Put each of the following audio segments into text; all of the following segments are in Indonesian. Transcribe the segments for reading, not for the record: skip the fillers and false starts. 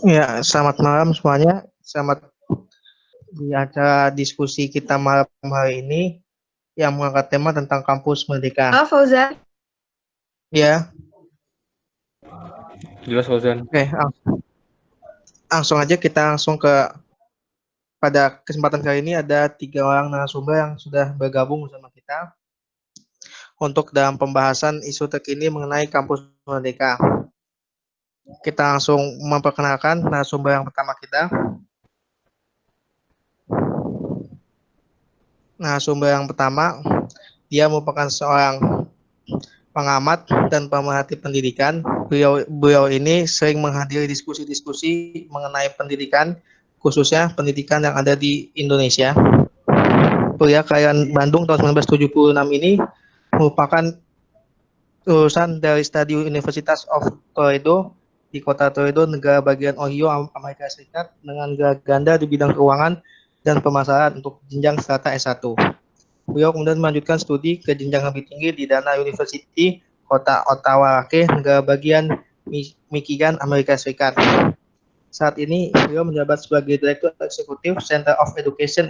Ya, selamat malam semuanya. Selamat di acara diskusi kita malam hari ini yang mengangkat tema tentang kampus merdeka. Halo Fauzan. Ya, Jelas Fauzan. oke, langsung aja kita langsung ke pada kesempatan kali ini ada 3 orang narasumber yang sudah bergabung bersama kita untuk dalam pembahasan isu terkini mengenai kampus merdeka. Kita langsung memperkenalkan narasumber yang pertama kita. Narasumber yang pertama, dia merupakan seorang pengamat dan pemerhati pendidikan. Beliau ini sering menghadiri diskusi-diskusi mengenai pendidikan, khususnya pendidikan yang ada di Indonesia. Kuliah Kelahiran Bandung tahun 1976 ini merupakan lulusan dari Study University of Toledo di kota Toledo, negara bagian Ohio, Amerika Serikat, dengan gelar ganda di bidang keuangan dan pemasaran untuk jenjang serata S1. Beliau kemudian melanjutkan studi ke jenjang lebih tinggi di Dana University, kota Ottawa, negara bagian Michigan, Amerika Serikat. Saat ini beliau menjabat sebagai Direktur Eksekutif Center of Education,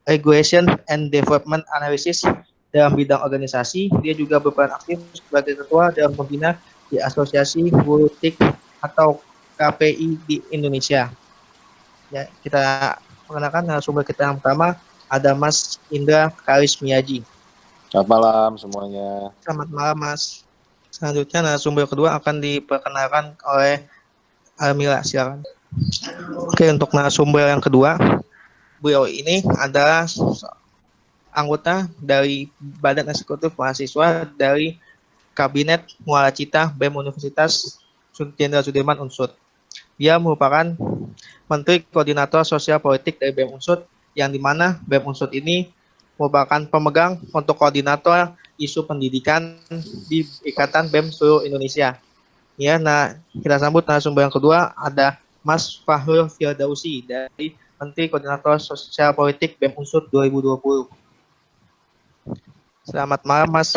Regulation and Development Analysis dalam bidang organisasi. Dia juga berperan aktif sebagai ketua dalam pembina di Asosiasi Guru TIK atau KPI di Indonesia. Ya, kita perkenalkan narasumber kita yang pertama, ada Mas Indra Karismiaji. Selamat malam semuanya. Selamat malam Mas. Selanjutnya narasumber kedua akan diperkenalkan oleh Almila, silakan. Oke, untuk narasumber yang kedua, beliau ini adalah anggota dari Badan Eksekutif Mahasiswa dari Kabinet Muara Cita BEM Universitas Jenderal Sudirman Unsud. Dia merupakan Menteri Koordinator Sosial Politik dari BEM Unsud, yang dimana BEM Unsud ini merupakan pemegang untuk koordinator isu pendidikan di Ikatan BEM seluruh Indonesia. Ya, nah kita sambut narasumber yang kedua, ada Mas Fahrul Firdausi dari Menteri Koordinator Sosial Politik BEM Unsud 2020. Selamat malam Mas.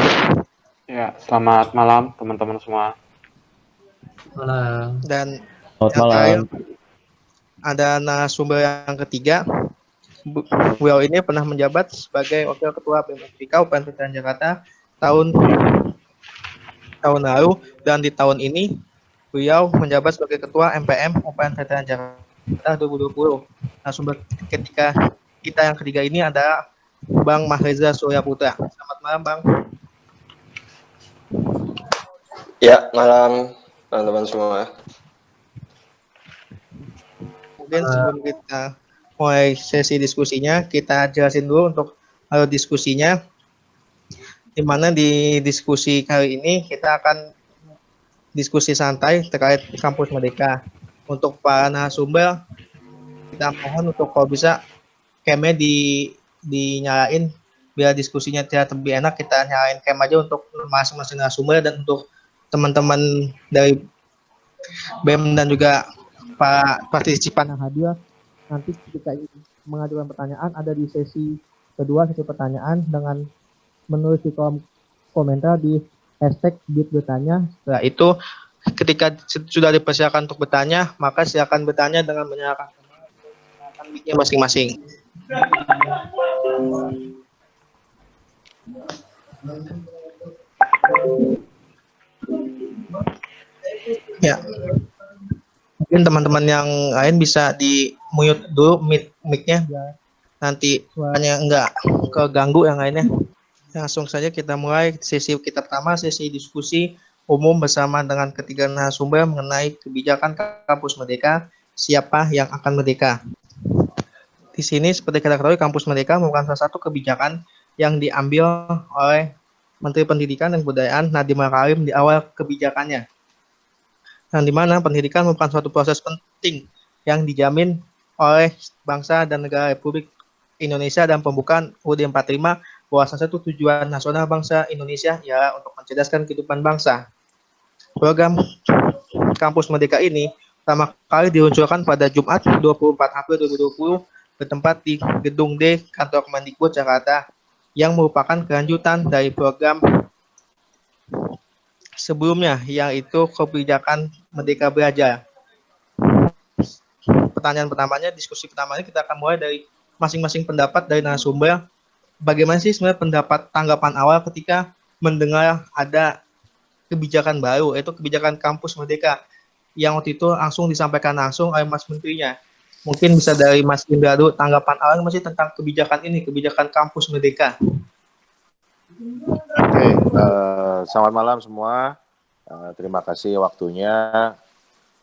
Ya, selamat malam teman-teman semua. Malam. Dan Selamat yang terakhir malam. ada narasumber yang ketiga. Beliau ini pernah menjabat sebagai Wakil Ketua BEM Kabupaten Veteran Jakarta tahun lalu, dan di tahun ini beliau menjabat sebagai Ketua MPM Kabupaten Veteran Jakarta 2020. Narasumber ketika kita yang ketiga ini adalah Bang Mahreza Surya Putra. Selamat malam Bang. Ya, malam teman-teman semua. Kemudian sebelum kita mulai sesi diskusinya, kita jelasin dulu untuk alur diskusinya. Di mana di diskusi kali ini kita akan diskusi santai terkait kampus merdeka. Untuk para narasumber, kita mohon untuk kalau bisa cam-nya dinyalain biar diskusinya tidak lebih enak. Kita nyalain cam aja untuk masing-masing narasumber, dan untuk teman-teman dari BEM dan juga para partisipan yang hadir, nanti ketika mengajukan pertanyaan ada di sesi kedua, sesi pertanyaan dengan menulis di kolom komentar di hashtag #bertanya. Setelah itu ketika sudah dipersilakan untuk bertanya, maka silakan bertanya dengan menyalakan mic-nya masing-masing. Ya, mungkin teman-teman yang lain bisa di mute dulu mic-nya biar nanti suaranya enggak keganggu yang lainnya. Langsung saja kita mulai sesi kita pertama, sesi diskusi umum bersama dengan ketiga narasumber mengenai kebijakan kampus merdeka, siapa yang akan merdeka. Di sini seperti kita ketahui, kampus merdeka merupakan salah satu kebijakan yang diambil oleh Menteri Pendidikan dan Kebudayaan Nadiem Makarim di awal kebijakannya, yang dimana pendidikan merupakan suatu proses penting yang dijamin oleh bangsa dan negara Republik Indonesia, dan pembukaan UUD 45 bahwa salah satu tujuan nasional bangsa Indonesia ialah untuk mencerdaskan kehidupan bangsa. Program Kampus Merdeka ini pertama kali diluncurkan pada Jumat 24 April 2020 bertempat di Gedung D Kantor Kemendikbud Jakarta, yang merupakan kelanjutan dari program sebelumnya, yaitu kebijakan Merdeka Belajar. pertanyaan pertamanya, diskusi pertamanya kita akan mulai dari masing-masing pendapat dari narasumber. Bagaimana sih sebenarnya pendapat tanggapan awal ketika mendengar ada kebijakan baru, yaitu kebijakan Kampus Merdeka yang waktu itu langsung disampaikan langsung oleh Mas Menterinya. Mungkin bisa dari Mas Indra dulu, tanggapan awal masih tentang kebijakan ini, kebijakan Kampus Merdeka. Oke, selamat malam semua. Terima kasih waktunya.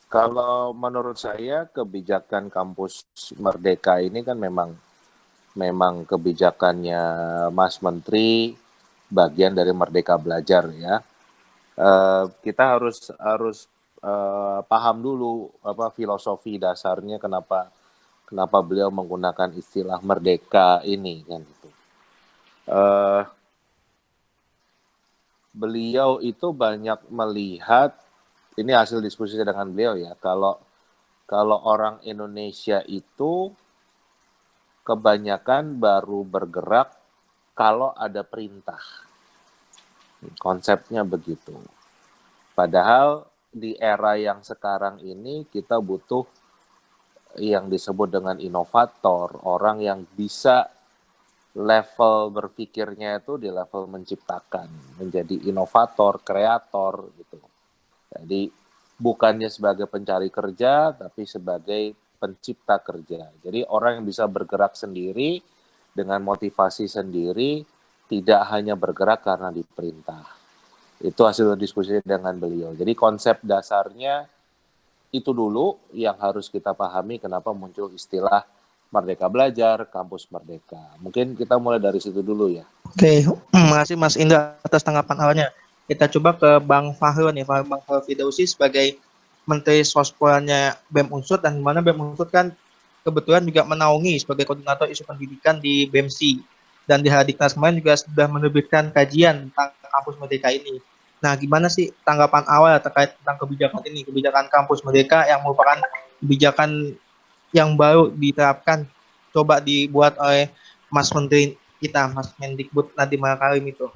Kalau menurut saya kebijakan Kampus Merdeka ini kan memang kebijakannya Mas Menteri, bagian dari Merdeka Belajar ya. Kita harus paham dulu apa filosofi dasarnya kenapa beliau menggunakan istilah merdeka ini kan gitu. Beliau itu banyak melihat, ini hasil diskusi dengan beliau ya, kalau orang Indonesia itu kebanyakan baru bergerak kalau ada perintah. Konsepnya begitu. Padahal di era yang sekarang ini kita butuh yang disebut dengan inovator, orang yang bisa level berpikirnya itu di level menciptakan, menjadi inovator, kreator gitu. Jadi bukannya sebagai pencari kerja, tapi sebagai pencipta kerja. Jadi orang yang bisa bergerak sendiri dengan motivasi sendiri, tidak hanya bergerak karena diperintah. Itu hasil diskusi dengan beliau. Jadi konsep dasarnya itu dulu yang harus kita pahami kenapa muncul istilah Merdeka Belajar, Kampus Merdeka. Mungkin kita mulai dari situ dulu ya. Oke, terima kasih Mas Indra atas tanggapan awalnya. Kita coba ke Bang Fahrul nih, Bang Fahrul Fidausi sebagai Menteri Sospoannya BEM Unsur, dan di mana BEM Unsur kan kebetulan juga menaungi sebagai koordinator isu pendidikan di BEMSI. Dan di Hardiknas kemarin juga sudah menerbitkan kajian tentang Kampus Merdeka ini. Nah, gimana sih tanggapan awal terkait tentang kebijakan ini, kebijakan Kampus Merdeka yang merupakan kebijakan yang baru diterapkan, coba dibuat oleh Mas Menteri kita, Mas Mendikbud Nadiem Makarim itu.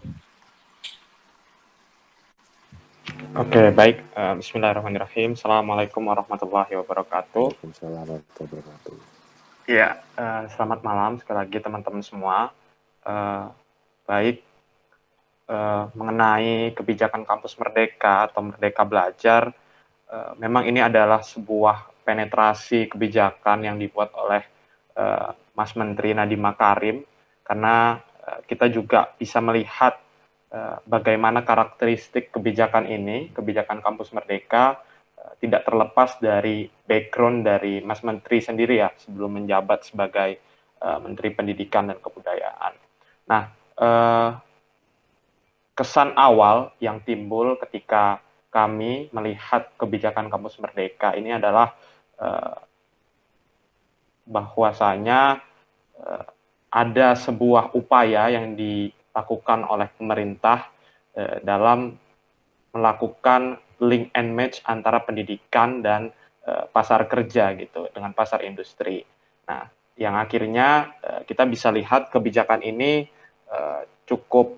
Oke, baik. Bismillahirrahmanirrahim. Assalamualaikum warahmatullahi wabarakatuh. Waalaikumsalam warahmatullahi wabarakatuh. Ya, selamat malam sekali lagi teman-teman semua. Baik, mengenai kebijakan Kampus Merdeka atau Merdeka Belajar, memang ini adalah sebuah penetrasi kebijakan yang dibuat oleh Mas Menteri Nadiem Makarim, karena kita juga bisa melihat bagaimana karakteristik kebijakan ini, kebijakan Kampus Merdeka, tidak terlepas dari background dari Mas Menteri sendiri ya, sebelum menjabat sebagai Menteri Pendidikan dan Kebudayaan. Nah, kesan awal yang timbul ketika kami melihat kebijakan Kampus Merdeka ini adalah bahwasanya ada sebuah upaya yang dilakukan oleh pemerintah dalam melakukan link and match antara pendidikan dan pasar kerja gitu, dengan pasar industri. Nah, yang akhirnya kita bisa lihat kebijakan ini cukup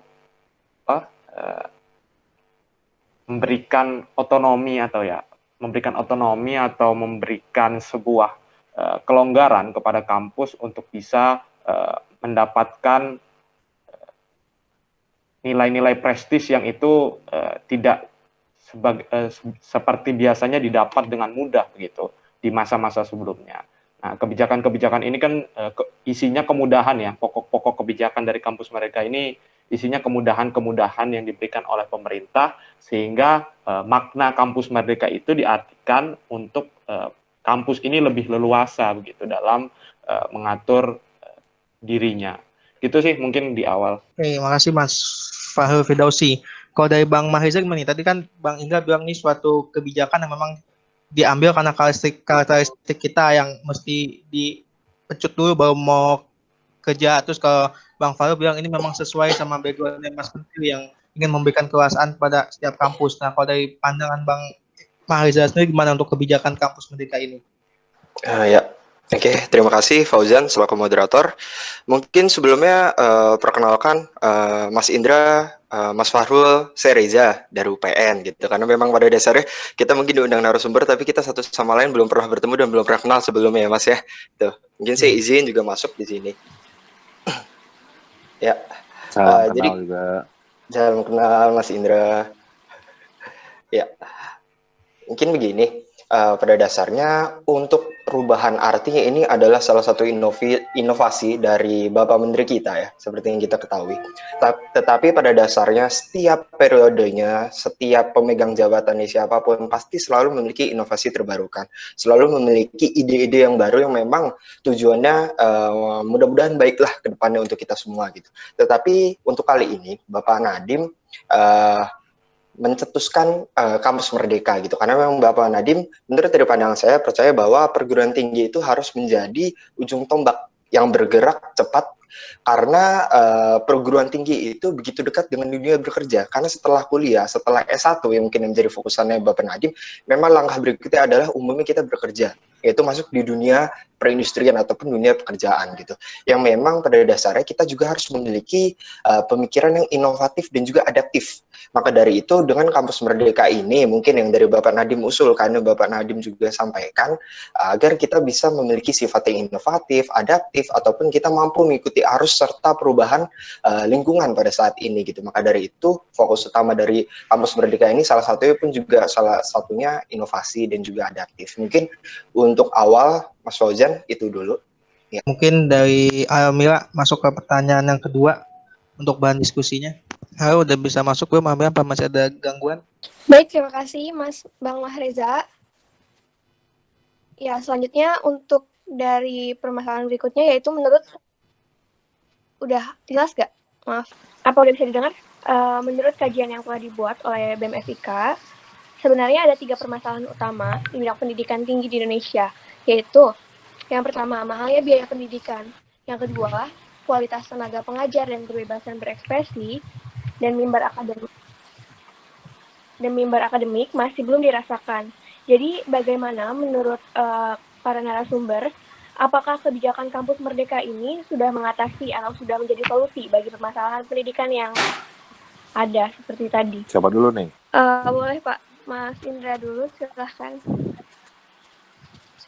memberikan otonomi atau memberikan sebuah kelonggaran kepada kampus untuk bisa mendapatkan nilai-nilai prestis yang itu tidak seperti biasanya didapat dengan mudah begitu di masa-masa sebelumnya. Nah, kebijakan-kebijakan ini kan isinya kemudahan ya, pokok-pokok kebijakan dari Kampus Merdeka ini isinya kemudahan-kemudahan yang diberikan oleh pemerintah, sehingga makna Kampus Merdeka itu diartikan untuk kampus ini lebih leluasa begitu dalam mengatur dirinya. Gitu sih mungkin di awal. Oke, makasih Mas Fahrul Fidausi. Kalau dari Bang Mahriza gimana nih? Tadi kan Bang Indra bilang ini suatu kebijakan yang memang diambil karena karakteristik kita yang mesti dipecut dulu baru mau kerja. Terus kalau Bang Fahrul bilang ini memang sesuai sama background Mas Menteri yang ingin memberikan kekuasaan pada setiap kampus. Nah, kalau dari pandangan Bang Mahriza sendiri gimana untuk kebijakan Kampus Merdeka ini? Ya, oke, terima kasih Fauzan selaku moderator. Mungkin sebelumnya perkenalkan Mas Indra Mas Fahrul, saya Reza dari UPN gitu. Karena memang pada dasarnya kita mungkin diundang narasumber, tapi kita satu sama lain belum pernah bertemu dan belum pernah kenal sebelumnya ya Mas ya. Tuh, mungkin saya izin juga masuk di sini. Ya, Salam jadi kenal juga. salam kenal Mas Indra. Ya, mungkin begini, pada dasarnya untuk perubahan artinya ini adalah salah satu inovasi dari Bapak Menteri kita ya, seperti yang kita ketahui. Tetapi pada dasarnya setiap periodenya, setiap pemegang jabatannya siapapun pasti selalu memiliki inovasi terbarukan, selalu memiliki ide-ide yang baru yang memang tujuannya mudah-mudahan baiklah ke depannya untuk kita semua gitu. Tetapi untuk kali ini Bapak Nadiem mencetuskan kampus merdeka gitu, karena memang Bapak Nadiem menurut dari pandangan saya percaya bahwa perguruan tinggi itu harus menjadi ujung tombak yang bergerak cepat, karena perguruan tinggi itu begitu dekat dengan dunia bekerja. Karena setelah kuliah, setelah S1 yang mungkin menjadi fokusannya Bapak Nadiem, memang langkah berikutnya adalah umumnya kita bekerja, yaitu masuk di dunia perindustrian ataupun dunia pekerjaan gitu, yang memang pada dasarnya kita juga harus memiliki pemikiran yang inovatif dan juga adaptif. Maka dari itu dengan kampus merdeka ini mungkin yang dari Bapak Nadiem usulkan, Bapak Nadiem juga sampaikan, agar kita bisa memiliki sifat yang inovatif, adaptif, ataupun kita mampu mengikuti arus serta perubahan lingkungan pada saat ini gitu. Maka dari itu fokus utama dari kampus merdeka ini salah satunya inovasi dan juga adaptif. Mungkin untuk awal Mas Fauzan itu dulu. Ya. Mungkin dari Almira masuk ke pertanyaan yang kedua untuk bahan diskusinya. Halo, udah bisa masuk belum Almira? Apa masih ada gangguan? Baik, terima kasih Mas Bang Mahreza. Ya, selanjutnya untuk dari permasalahan berikutnya yaitu menurut udah jelas gak? Maaf, apa udah bisa didengar? Menurut kajian yang telah dibuat oleh BEM FIK, sebenarnya ada 3 permasalahan utama di bidang pendidikan tinggi di Indonesia, yaitu yang pertama, mahalnya biaya pendidikan. Yang kedua, kualitas tenaga pengajar dan kebebasan berekspresi dan mimbar akademik masih belum dirasakan. Jadi bagaimana menurut para narasumber, apakah kebijakan kampus merdeka ini sudah mengatasi atau sudah menjadi solusi bagi permasalahan pendidikan yang ada seperti tadi? Siapa dulu nih? Boleh Pak, Mas Indra dulu, silahkan.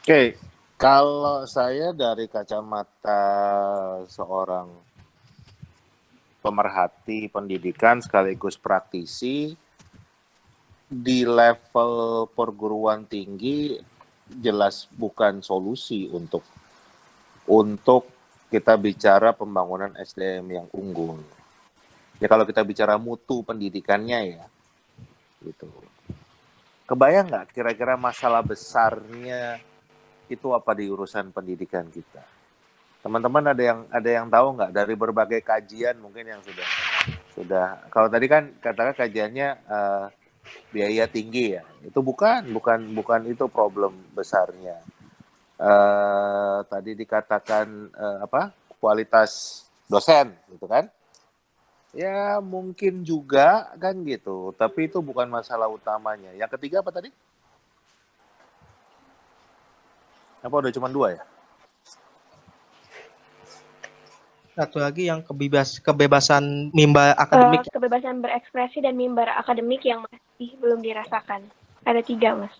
Oke, kalau saya dari kacamata seorang pemerhati pendidikan sekaligus praktisi, di level perguruan tinggi jelas bukan solusi untuk kita bicara pembangunan SDM yang unggul. Ya kalau kita bicara mutu pendidikannya ya, gitu. Kebayang nggak kira-kira masalah besarnya itu apa di urusan pendidikan kita? Teman-teman ada yang tahu nggak dari berbagai kajian mungkin yang sudah kalau tadi kan katakan kajiannya biaya tinggi ya, itu bukan itu problem besarnya. Tadi dikatakan kualitas dosen gitu kan, ya mungkin juga kan gitu, tapi itu bukan masalah utamanya. Yang ketiga apa tadi? Apa udah cuma 2 ya? Satu lagi yang kebebasan mimbar akademik. Kebebasan berekspresi dan mimbar akademik yang masih belum dirasakan. Ada 3, Mas.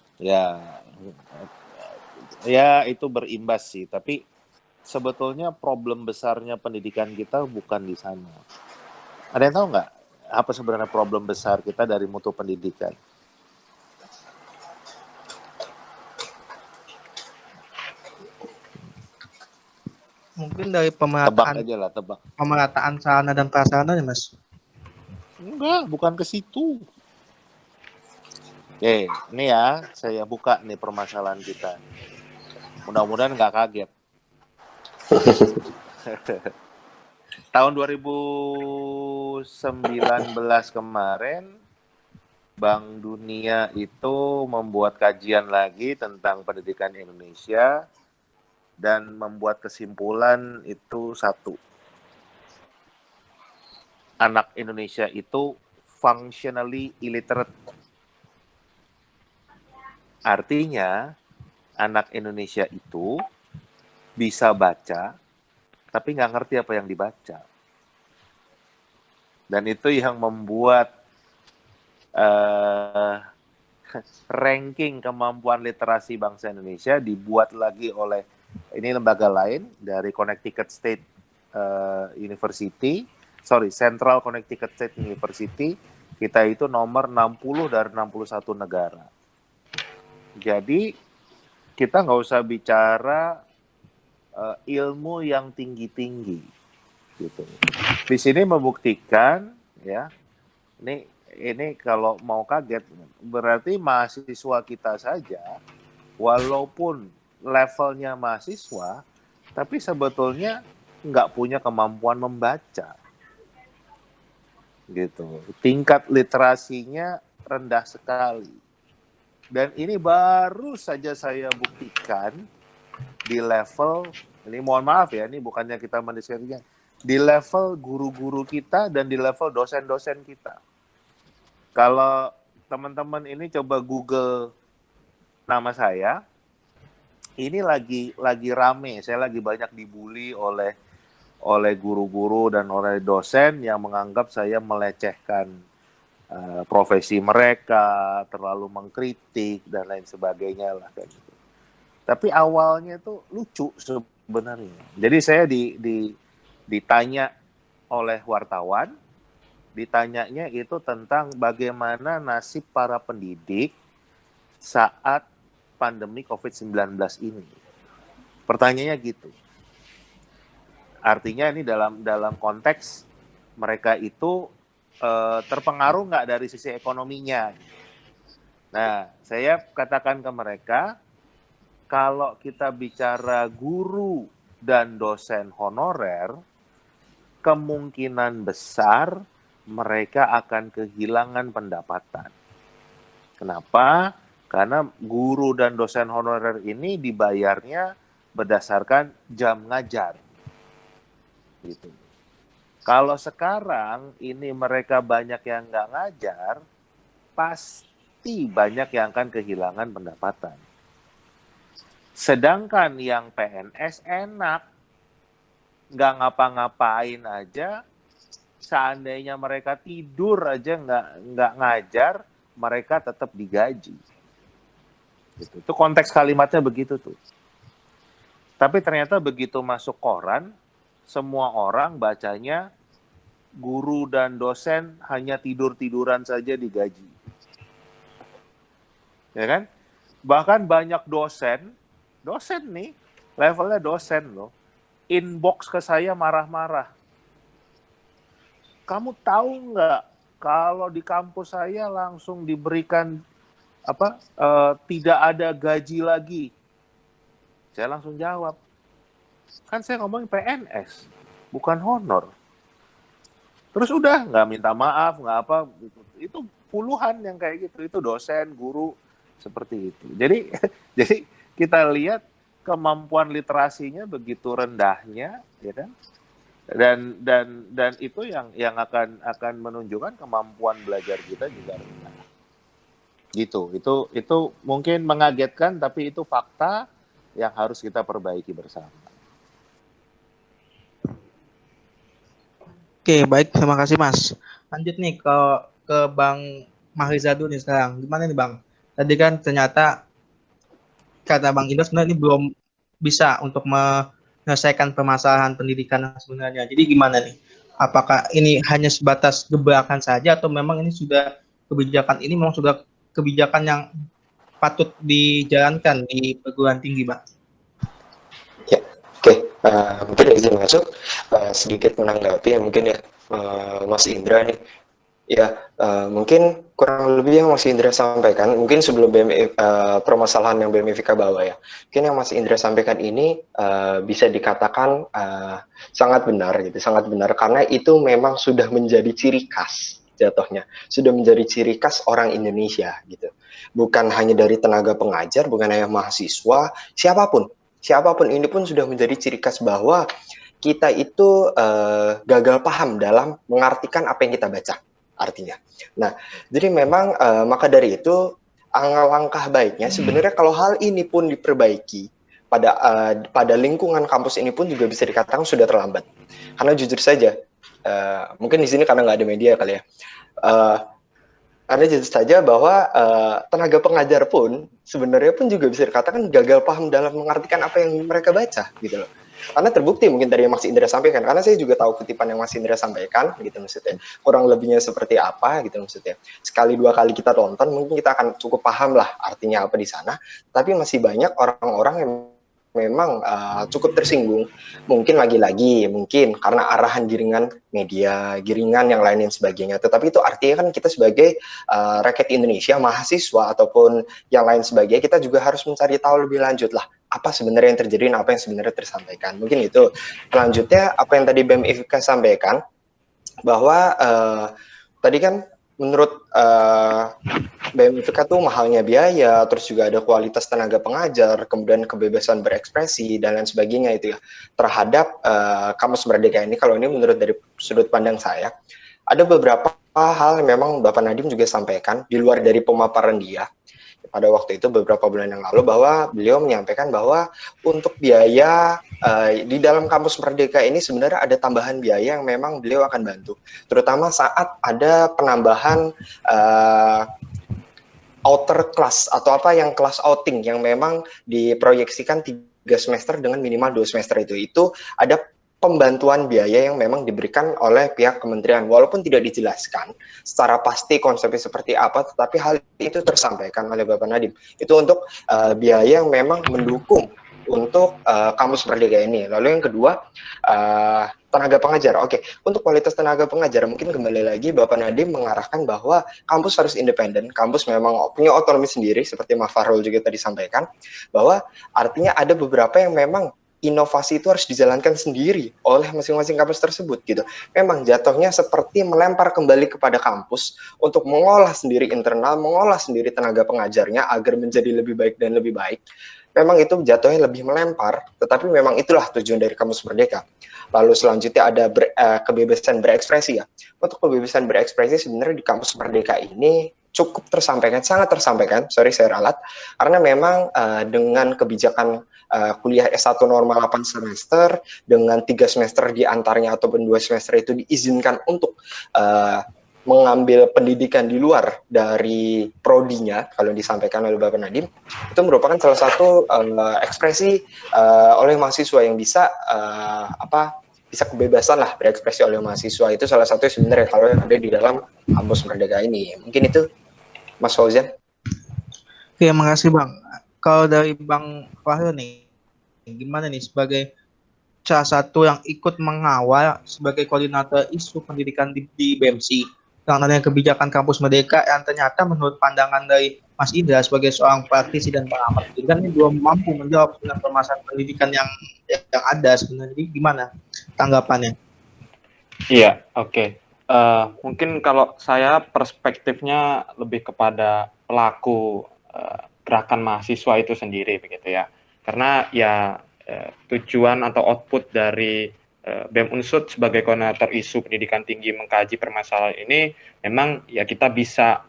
Ya itu berimbas sih, tapi sebetulnya problem besarnya pendidikan kita bukan di sana. Ada yang tahu nggak apa sebenarnya problem besar kita dari mutu pendidikan? Mungkin dari Tebak aja lah, tebak. pemerataan sarana dan prasarana ya Mas? Enggak, bukan ke situ. Oke, ini ya saya buka nih permasalahan kita. Mudah-mudahan nggak kaget. Tahun 2019 kemarin, Bank Dunia itu membuat kajian lagi tentang pendidikan Indonesia dan membuat kesimpulan itu satu. Anak Indonesia itu functionally illiterate. Artinya, anak Indonesia itu bisa baca, tapi nggak ngerti apa yang dibaca. Dan itu yang membuat ranking kemampuan literasi bangsa Indonesia dibuat lagi oleh ini lembaga lain dari Connecticut State Central Connecticut State University. Kita itu nomor 60 dari 61 negara. Jadi kita nggak usah bicara ilmu yang tinggi-tinggi, gitu. Di sini membuktikan, ya, ini kalau mau kaget, berarti mahasiswa kita saja, walaupun levelnya mahasiswa, tapi sebetulnya nggak punya kemampuan membaca, gitu. Tingkat literasinya rendah sekali. Dan ini baru saja saya buktikan di level, ini mohon maaf ya, ini bukannya kita mendiskreditkan, di level guru-guru kita dan di level dosen-dosen kita. Kalau teman-teman ini coba Google nama saya, ini lagi rame, saya lagi banyak dibully oleh guru-guru dan oleh dosen yang menganggap saya melecehkan profesi mereka, terlalu mengkritik dan lain sebagainya lah kan. Tapi awalnya itu lucu sebenarnya. Jadi saya ditanya oleh wartawan, ditanyanya itu tentang bagaimana nasib para pendidik saat pandemi COVID-19 ini. Pertanyaannya gitu. Artinya ini dalam konteks mereka itu terpengaruh nggak dari sisi ekonominya. Nah, saya katakan ke mereka, kalau kita bicara guru dan dosen honorer, kemungkinan besar mereka akan kehilangan pendapatan. Kenapa? Karena guru dan dosen honorer ini dibayarnya berdasarkan jam ngajar. Gitu. Kalau sekarang ini mereka banyak yang nggak ngajar, pasti banyak yang akan kehilangan pendapatan. Sedangkan yang PNS enak, nggak ngapa-ngapain aja, seandainya mereka tidur aja nggak ngajar, mereka tetap digaji. Gitu. Itu konteks kalimatnya begitu tuh. Tapi ternyata begitu masuk koran, semua orang bacanya guru dan dosen hanya tidur-tiduran saja digaji. Ya kan? Bahkan banyak dosen nih, levelnya dosen loh, inbox ke saya marah-marah. Kamu tahu nggak kalau di kampus saya langsung diberikan tidak ada gaji lagi? Saya langsung jawab, kan saya ngomong PNS, bukan honor. Terus udah nggak minta maaf, nggak apa, itu puluhan yang kayak gitu, itu dosen, guru seperti itu. Jadi kita lihat kemampuan literasinya begitu rendahnya, ya kan? Dan itu yang akan menunjukkan kemampuan belajar kita juga rendah. Gitu. Itu mungkin mengagetkan, tapi itu fakta yang harus kita perbaiki bersama. Oke, baik, terima kasih Mas. Lanjut nih ke Bang Mahrizadu nih sekarang. Gimana nih Bang? Tadi kan ternyata kata Bang Indra sebenarnya ini belum bisa untuk menyelesaikan permasalahan pendidikan sebenarnya. Jadi gimana nih? Apakah ini hanya sebatas gebrakan saja atau memang ini sudah kebijakan ini memang sudah kebijakan yang patut dijalankan di perguruan tinggi, Bang? Ya, oke. Mungkin izin masuk sedikit menanggapi ya mungkin ya Mas Indra nih. Ya, mungkin kurang lebih yang Mas Indra sampaikan, mungkin sebelum permasalahan yang BMFIK bawa ya, mungkin yang Mas Indra sampaikan ini bisa dikatakan sangat benar gitu, sangat benar karena itu memang sudah menjadi ciri khas jatuhnya, sudah menjadi ciri khas orang Indonesia gitu. Bukan hanya dari tenaga pengajar, bukan hanya mahasiswa, siapapun ini pun sudah menjadi ciri khas bahwa kita itu gagal paham dalam mengartikan apa yang kita baca. Artinya. Nah, jadi memang maka dari itu langkah baiknya sebenarnya kalau hal ini pun diperbaiki pada lingkungan kampus ini pun juga bisa dikatakan sudah terlambat. Karena jujur saja mungkin di sini karena nggak ada media kali ya. Karena jelas saja bahwa tenaga pengajar pun sebenarnya pun juga bisa dikatakan gagal paham dalam mengartikan apa yang mereka baca gitu loh. Karena terbukti mungkin dari yang Mas Indra sampaikan, karena saya juga tahu kutipan yang Mas Indra sampaikan gitu maksudnya. Kurang lebihnya seperti apa gitu maksudnya. Sekali dua kali kita tonton mungkin kita akan cukup paham lah artinya apa di sana. Tapi masih banyak orang-orang yang memang cukup tersinggung, mungkin lagi-lagi mungkin karena arahan giringan media, giringan yang lain dan sebagainya. Tetapi itu artinya kan kita sebagai rakyat Indonesia, mahasiswa ataupun yang lain sebagainya, kita juga harus mencari tahu lebih lanjut lah apa sebenarnya yang terjadi dan apa yang sebenarnya tersampaikan. Mungkin itu. Selanjutnya apa yang tadi BEM FIK sampaikan bahwa tadi kan menurut BEM FIK tuh mahalnya biaya, terus juga ada kualitas tenaga pengajar, kemudian kebebasan berekspresi dan lain sebagainya itu ya terhadap Kampus Merdeka ini. Kalau ini menurut dari sudut pandang saya, ada beberapa hal yang memang Bapak Nadiem juga sampaikan di luar dari pemaparan dia pada waktu itu beberapa bulan yang lalu, bahwa beliau menyampaikan bahwa untuk biaya di dalam Kampus Merdeka ini sebenarnya ada tambahan biaya yang memang beliau akan bantu, terutama saat ada penambahan outer class atau apa yang kelas outing yang memang diproyeksikan 3 semester dengan minimal 2 semester itu ada pembantuan biaya yang memang diberikan oleh pihak kementerian, walaupun tidak dijelaskan secara pasti konsepnya seperti apa, tetapi hal itu tersampaikan oleh Bapak Nadiem. Itu untuk biaya yang memang mendukung untuk Kampus Merdeka ini. Lalu yang kedua, tenaga pengajar. Oke, untuk kualitas tenaga pengajar mungkin kembali lagi Bapak Nadiem mengarahkan bahwa kampus harus independen, kampus memang punya otonomi sendiri, seperti Mas Farul juga tadi sampaikan, bahwa artinya ada beberapa yang memang inovasi itu harus dijalankan sendiri oleh masing-masing kampus tersebut gitu. Memang jatuhnya seperti melempar kembali kepada kampus untuk mengolah sendiri internal, mengolah sendiri tenaga pengajarnya agar menjadi lebih baik dan lebih baik. Memang itu jatuhnya lebih melempar, tetapi memang itulah tujuan dari Kampus Merdeka. Lalu selanjutnya ada kebebasan berekspresi ya. Untuk kebebasan berekspresi sebenarnya di Kampus Merdeka ini cukup tersampaikan, sangat tersampaikan, sorry saya ralat, karena memang dengan kebijakan kuliah S1 normal 8 semester, dengan 3 semester diantaranya ataupun 2 semester itu diizinkan untuk mengambil pendidikan di luar dari prodinya, kalau disampaikan oleh Bapak Nadiem, itu merupakan salah satu ekspresi oleh mahasiswa yang bisa bisa kebebasan lah berekspresi oleh mahasiswa. Itu salah satu sebenarnya kalau yang ada di dalam Kampus Merdeka ini. Mungkin itu Mas Fauzan. Oke, makasih Bang. Kalau dari Bang Wahyu nih, gimana nih sebagai salah satu yang ikut mengawal sebagai koordinator isu pendidikan di BEMSI, yang namanya kebijakan Kampus Merdeka yang ternyata menurut pandangan dari Mas Indra sebagai seorang praktisi dan pengamat pendidikan ini belum mampu menjawab dengan permasalahan pendidikan yang ada sebenarnya. Jadi gimana tanggapannya? Iya, oke. Mungkin kalau saya perspektifnya lebih kepada pelaku gerakan mahasiswa itu sendiri begitu ya. Karena ya tujuan atau output dari BEM Unsud sebagai koordinator isu pendidikan tinggi mengkaji permasalahan ini memang ya kita bisa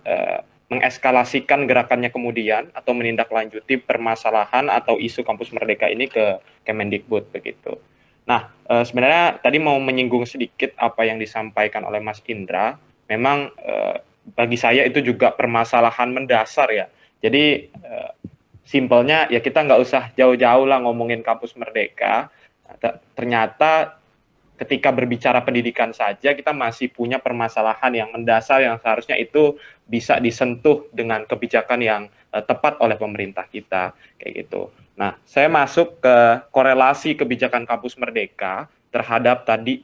mengeskalasikan gerakannya kemudian atau menindaklanjuti permasalahan atau isu Kampus Merdeka ini ke Kemendikbud begitu. Nah, sebenarnya tadi mau menyinggung sedikit apa yang disampaikan oleh Mas Indra. Memang bagi saya itu juga permasalahan mendasar ya. Jadi simpelnya ya kita nggak usah jauh-jauh lah ngomongin Kampus Merdeka. Ternyata ketika berbicara pendidikan saja kita masih punya permasalahan yang mendasar yang seharusnya itu bisa disentuh dengan kebijakan yang tepat oleh pemerintah kita kayak gitu. Nah, saya masuk ke korelasi kebijakan Kampus Merdeka terhadap tadi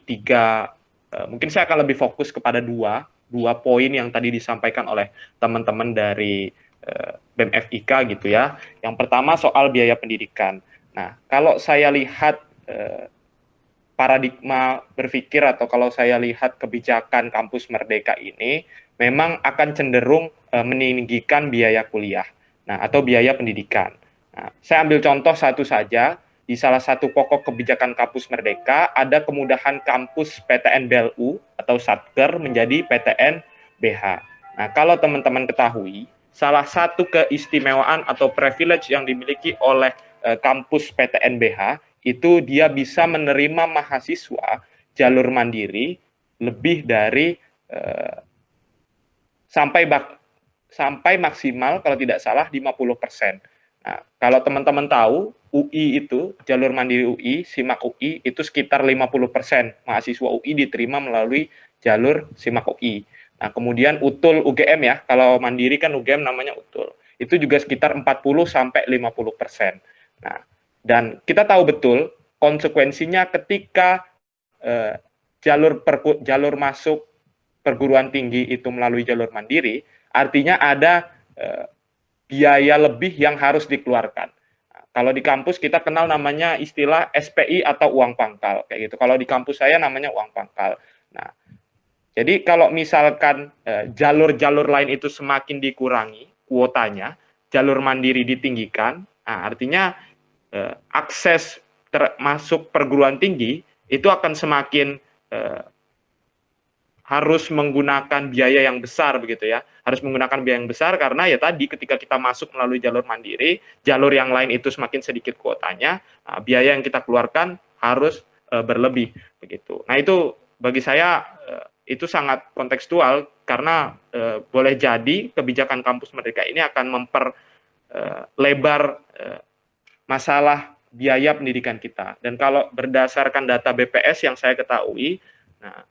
mungkin saya akan lebih fokus kepada dua poin yang tadi disampaikan oleh teman-teman dari BEM FIK gitu ya. Yang pertama soal biaya pendidikan. Nah, kalau saya lihat paradigma berpikir atau kalau saya lihat kebijakan Kampus Merdeka ini memang akan cenderung meninggikan biaya kuliah, nah atau biaya pendidikan. Nah, saya ambil contoh satu saja, di salah satu pokok kebijakan Kampus Merdeka ada kemudahan kampus PTN BLU atau Satker menjadi PTN BH. Nah, kalau teman-teman ketahui, salah satu keistimewaan atau privilege yang dimiliki oleh kampus PTN BH itu dia bisa menerima mahasiswa jalur mandiri lebih dari sampai maksimal kalau tidak salah 50%. Nah, kalau teman-teman tahu, UI itu, jalur mandiri UI, SIMAK UI, itu sekitar 50% mahasiswa UI diterima melalui jalur SIMAK UI. Nah, kemudian UTUL UGM ya, kalau mandiri kan UGM namanya UTUL. Itu juga sekitar 40-50%. Nah, dan kita tahu betul konsekuensinya ketika jalur masuk perguruan tinggi itu melalui jalur mandiri, artinya ada biaya lebih yang harus dikeluarkan. Nah, kalau di kampus kita kenal namanya istilah SPI atau uang pangkal, kayak gitu. Kalau di kampus saya namanya uang pangkal. Nah, jadi kalau misalkan jalur-jalur lain itu semakin dikurangi kuotanya, jalur mandiri ditinggikan, nah, artinya akses masuk perguruan tinggi itu akan semakin harus menggunakan biaya yang besar begitu ya, harus menggunakan biaya yang besar karena ya tadi ketika kita masuk melalui jalur mandiri, jalur yang lain itu semakin sedikit kuotanya, nah, biaya yang kita keluarkan harus berlebih begitu. Nah itu bagi saya itu sangat kontekstual karena boleh jadi kebijakan kampus Merdeka ini akan memperlebar masalah biaya pendidikan kita. Dan kalau berdasarkan data BPS yang saya ketahui, nah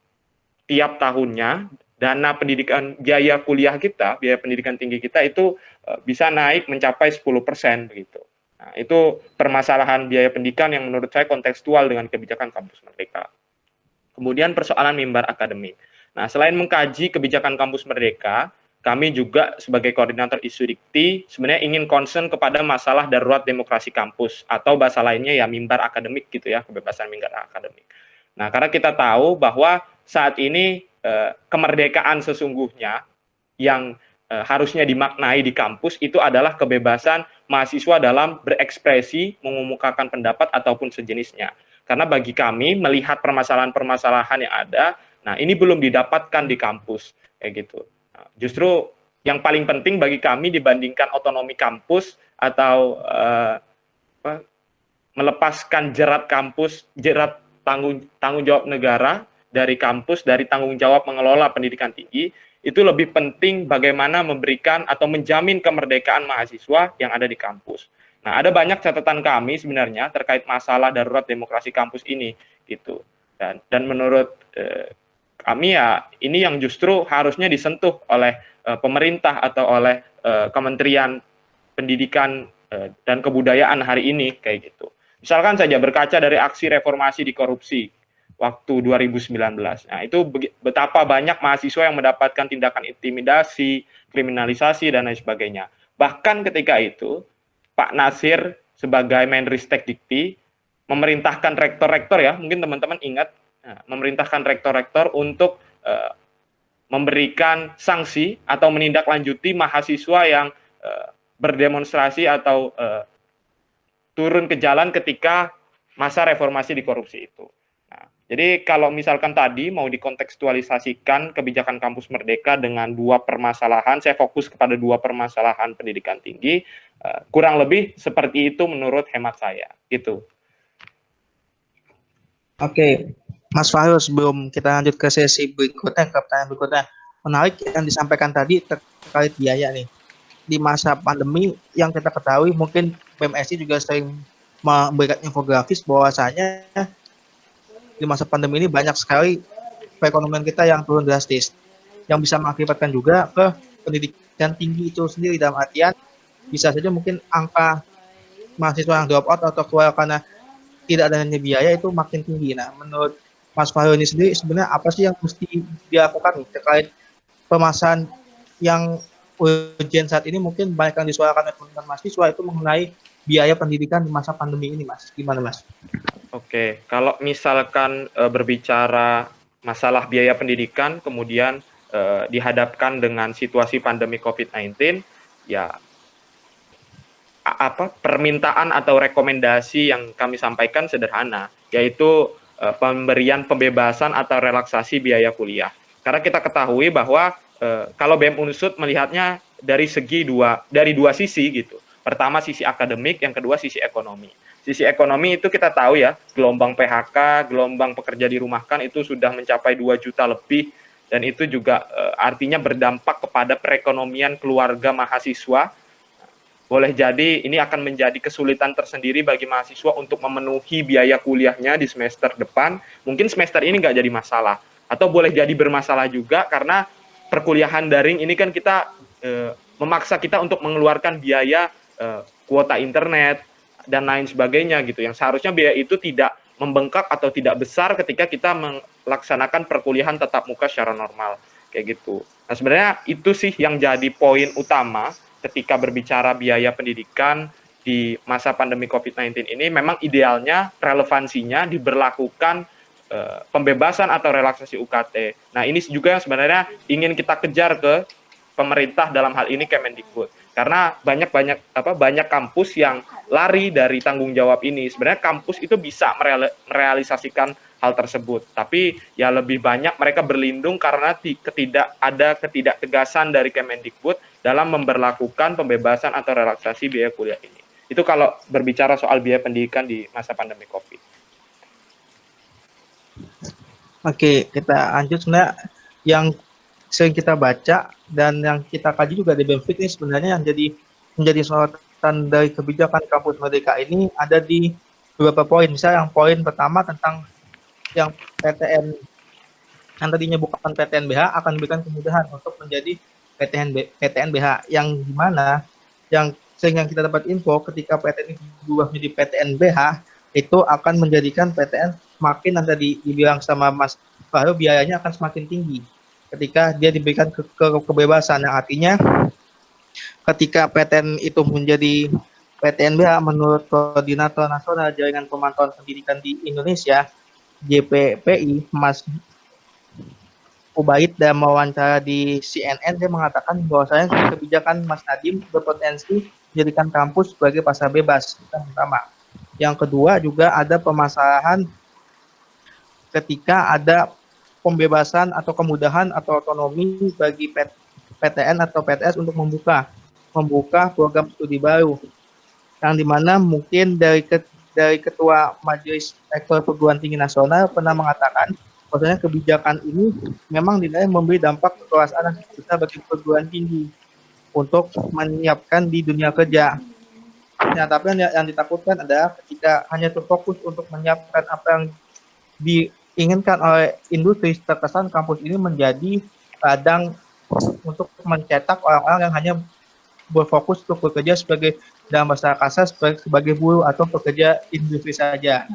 tiap tahunnya dana pendidikan biaya kuliah kita, biaya pendidikan tinggi kita itu bisa naik mencapai 10% begitu. Nah, itu permasalahan biaya pendidikan yang menurut saya kontekstual dengan kebijakan kampus Merdeka. Kemudian persoalan mimbar akademik. Nah, selain mengkaji kebijakan kampus Merdeka, kami juga sebagai koordinator isu dikti sebenarnya ingin concern kepada masalah darurat demokrasi kampus atau bahasa lainnya ya mimbar akademik gitu ya, kebebasan mimbar akademik. Nah, karena kita tahu bahwa saat ini kemerdekaan sesungguhnya yang harusnya dimaknai di kampus itu adalah kebebasan mahasiswa dalam berekspresi, mengemukakan pendapat ataupun sejenisnya. Karena bagi kami melihat permasalahan-permasalahan yang ada, nah ini belum didapatkan di kampus kayak gitu. Nah, justru yang paling penting bagi kami dibandingkan otonomi kampus atau melepaskan jerat kampus, jerat tanggung jawab negara dari kampus, dari tanggung jawab mengelola pendidikan tinggi, itu lebih penting bagaimana memberikan atau menjamin kemerdekaan mahasiswa yang ada di kampus. Nah, ada banyak catatan kami sebenarnya terkait masalah darurat demokrasi kampus ini, gitu. Dan menurut kami ya ini yang justru harusnya disentuh oleh pemerintah atau oleh Kementerian Pendidikan dan Kebudayaan hari ini, kayak gitu. Misalkan saja berkaca dari aksi reformasi di korupsi waktu 2019. Nah, itu betapa banyak mahasiswa yang mendapatkan tindakan intimidasi, kriminalisasi, dan lain sebagainya. Bahkan ketika itu, Pak Nasir sebagai Menristek Dikti memerintahkan rektor-rektor ya, mungkin teman-teman ingat, memerintahkan rektor-rektor untuk memberikan sanksi atau menindaklanjuti mahasiswa yang berdemonstrasi atau turun ke jalan ketika masa reformasi di korupsi itu. Jadi kalau misalkan tadi mau dikontekstualisasikan kebijakan kampus Merdeka dengan dua permasalahan, saya fokus kepada dua permasalahan pendidikan tinggi, kurang lebih seperti itu menurut hemat saya. Gitu. Oke, Mas Fahru, sebelum kita lanjut ke sesi berikutnya, ke pertanyaan berikutnya, menarik yang disampaikan tadi terkait biaya nih. Di masa pandemi yang kita ketahui, mungkin BMSI juga sering memberikan infografis bahwasanya di masa pandemi ini banyak sekali perekonomian kita yang turun drastis, yang bisa mengakibatkan juga ke pendidikan tinggi itu sendiri, dalam artian bisa saja mungkin angka mahasiswa yang drop out atau keluar karena tidak adanya biaya itu makin tinggi. Nah, menurut Mas Fahru ini sendiri sebenarnya apa sih yang mesti dilakukan nih terkait permasalahan yang urgent saat ini? Mungkin banyak yang disuarakan oleh teman-teman mahasiswa itu mengenai biaya pendidikan di masa pandemi ini, Mas. Gimana, Mas? Oke, kalau misalkan berbicara masalah biaya pendidikan, kemudian dihadapkan dengan situasi pandemi COVID-19, ya permintaan atau rekomendasi yang kami sampaikan sederhana, yaitu pemberian pembebasan atau relaksasi biaya kuliah. Karena kita ketahui bahwa kalau BEM Unsud melihatnya dari dua sisi gitu. Pertama sisi akademik, yang kedua sisi ekonomi. Sisi ekonomi itu kita tahu ya, gelombang PHK, gelombang pekerja dirumahkan itu sudah mencapai 2 juta lebih, dan itu juga artinya berdampak kepada perekonomian keluarga mahasiswa. Boleh jadi ini akan menjadi kesulitan tersendiri bagi mahasiswa untuk memenuhi biaya kuliahnya di semester depan. Mungkin semester ini nggak jadi masalah, atau boleh jadi bermasalah juga karena perkuliahan daring ini kan kita memaksa kita untuk mengeluarkan biaya kuota internet dan lain sebagainya gitu, yang seharusnya biaya itu tidak membengkak atau tidak besar ketika kita melaksanakan perkuliahan tatap muka secara normal kayak gitu. Nah sebenarnya itu sih yang jadi poin utama ketika berbicara biaya pendidikan di masa pandemi COVID-19 ini. Memang idealnya relevansinya diberlakukan pembebasan atau relaksasi UKT. Nah ini juga yang sebenarnya ingin kita kejar ke pemerintah, dalam hal ini Kemendikbud, karena banyak kampus yang lari dari tanggung jawab ini. Sebenarnya kampus itu bisa merealisasikan hal tersebut, tapi ya lebih banyak mereka berlindung karena ada ketidaktegasan dari Kemendikbud dalam memberlakukan pembebasan atau relaksasi biaya kuliah ini. Itu kalau berbicara soal biaya pendidikan di masa pandemi COVID. Oke, kita lanjut. Sebenarnya yang sering kita baca dan yang kita kaji juga di BEMFIT ini sebenarnya yang menjadi sorotan dari kebijakan Kampus Merdeka ini ada di beberapa poin. Misalnya yang poin pertama tentang yang PTN yang tadinya bukan PTN-BH akan diberikan kemudahan untuk menjadi PTN-BH, yang dimana yang sering yang kita dapat info ketika PTN ini berubah menjadi PTN-BH itu akan menjadikan PTN semakin, yang tadi dibilang sama Mas Fahru, biayanya akan semakin tinggi ketika dia diberikan kebebasan, yang artinya ketika PTN itu menjadi PTN-BH menurut Koordinator Nasional Jaringan Pemantauan Pendidikan di Indonesia JPPI, Mas Ubaid, dan mewawancara di CNN, dia mengatakan bahwasanya kebijakan Mas Nadiem berpotensi menjadikan kampus sebagai pasar bebas. Yang pertama. Yang kedua juga ada permasalahan ketika ada pembebasan atau kemudahan atau otonomi bagi PTN atau PTS untuk membuka program studi baru, yang dimana mungkin dari Ketua Majelis Rektor Perguruan Tinggi Nasional pernah mengatakan bahwasanya kebijakan ini memang dinilai memberi dampak kekuasaan besar bagi perguruan tinggi untuk menyiapkan di dunia kerja. Nah, tapi yang ditakutkan adalah ketika hanya terfokus untuk menyiapkan apa yang diinginkan oleh industri, terkesan kampus ini menjadi ladang untuk mencetak orang-orang yang hanya berfokus untuk bekerja sebagai, dalam bahasa kasar, sebagai buruh atau pekerja industri saja.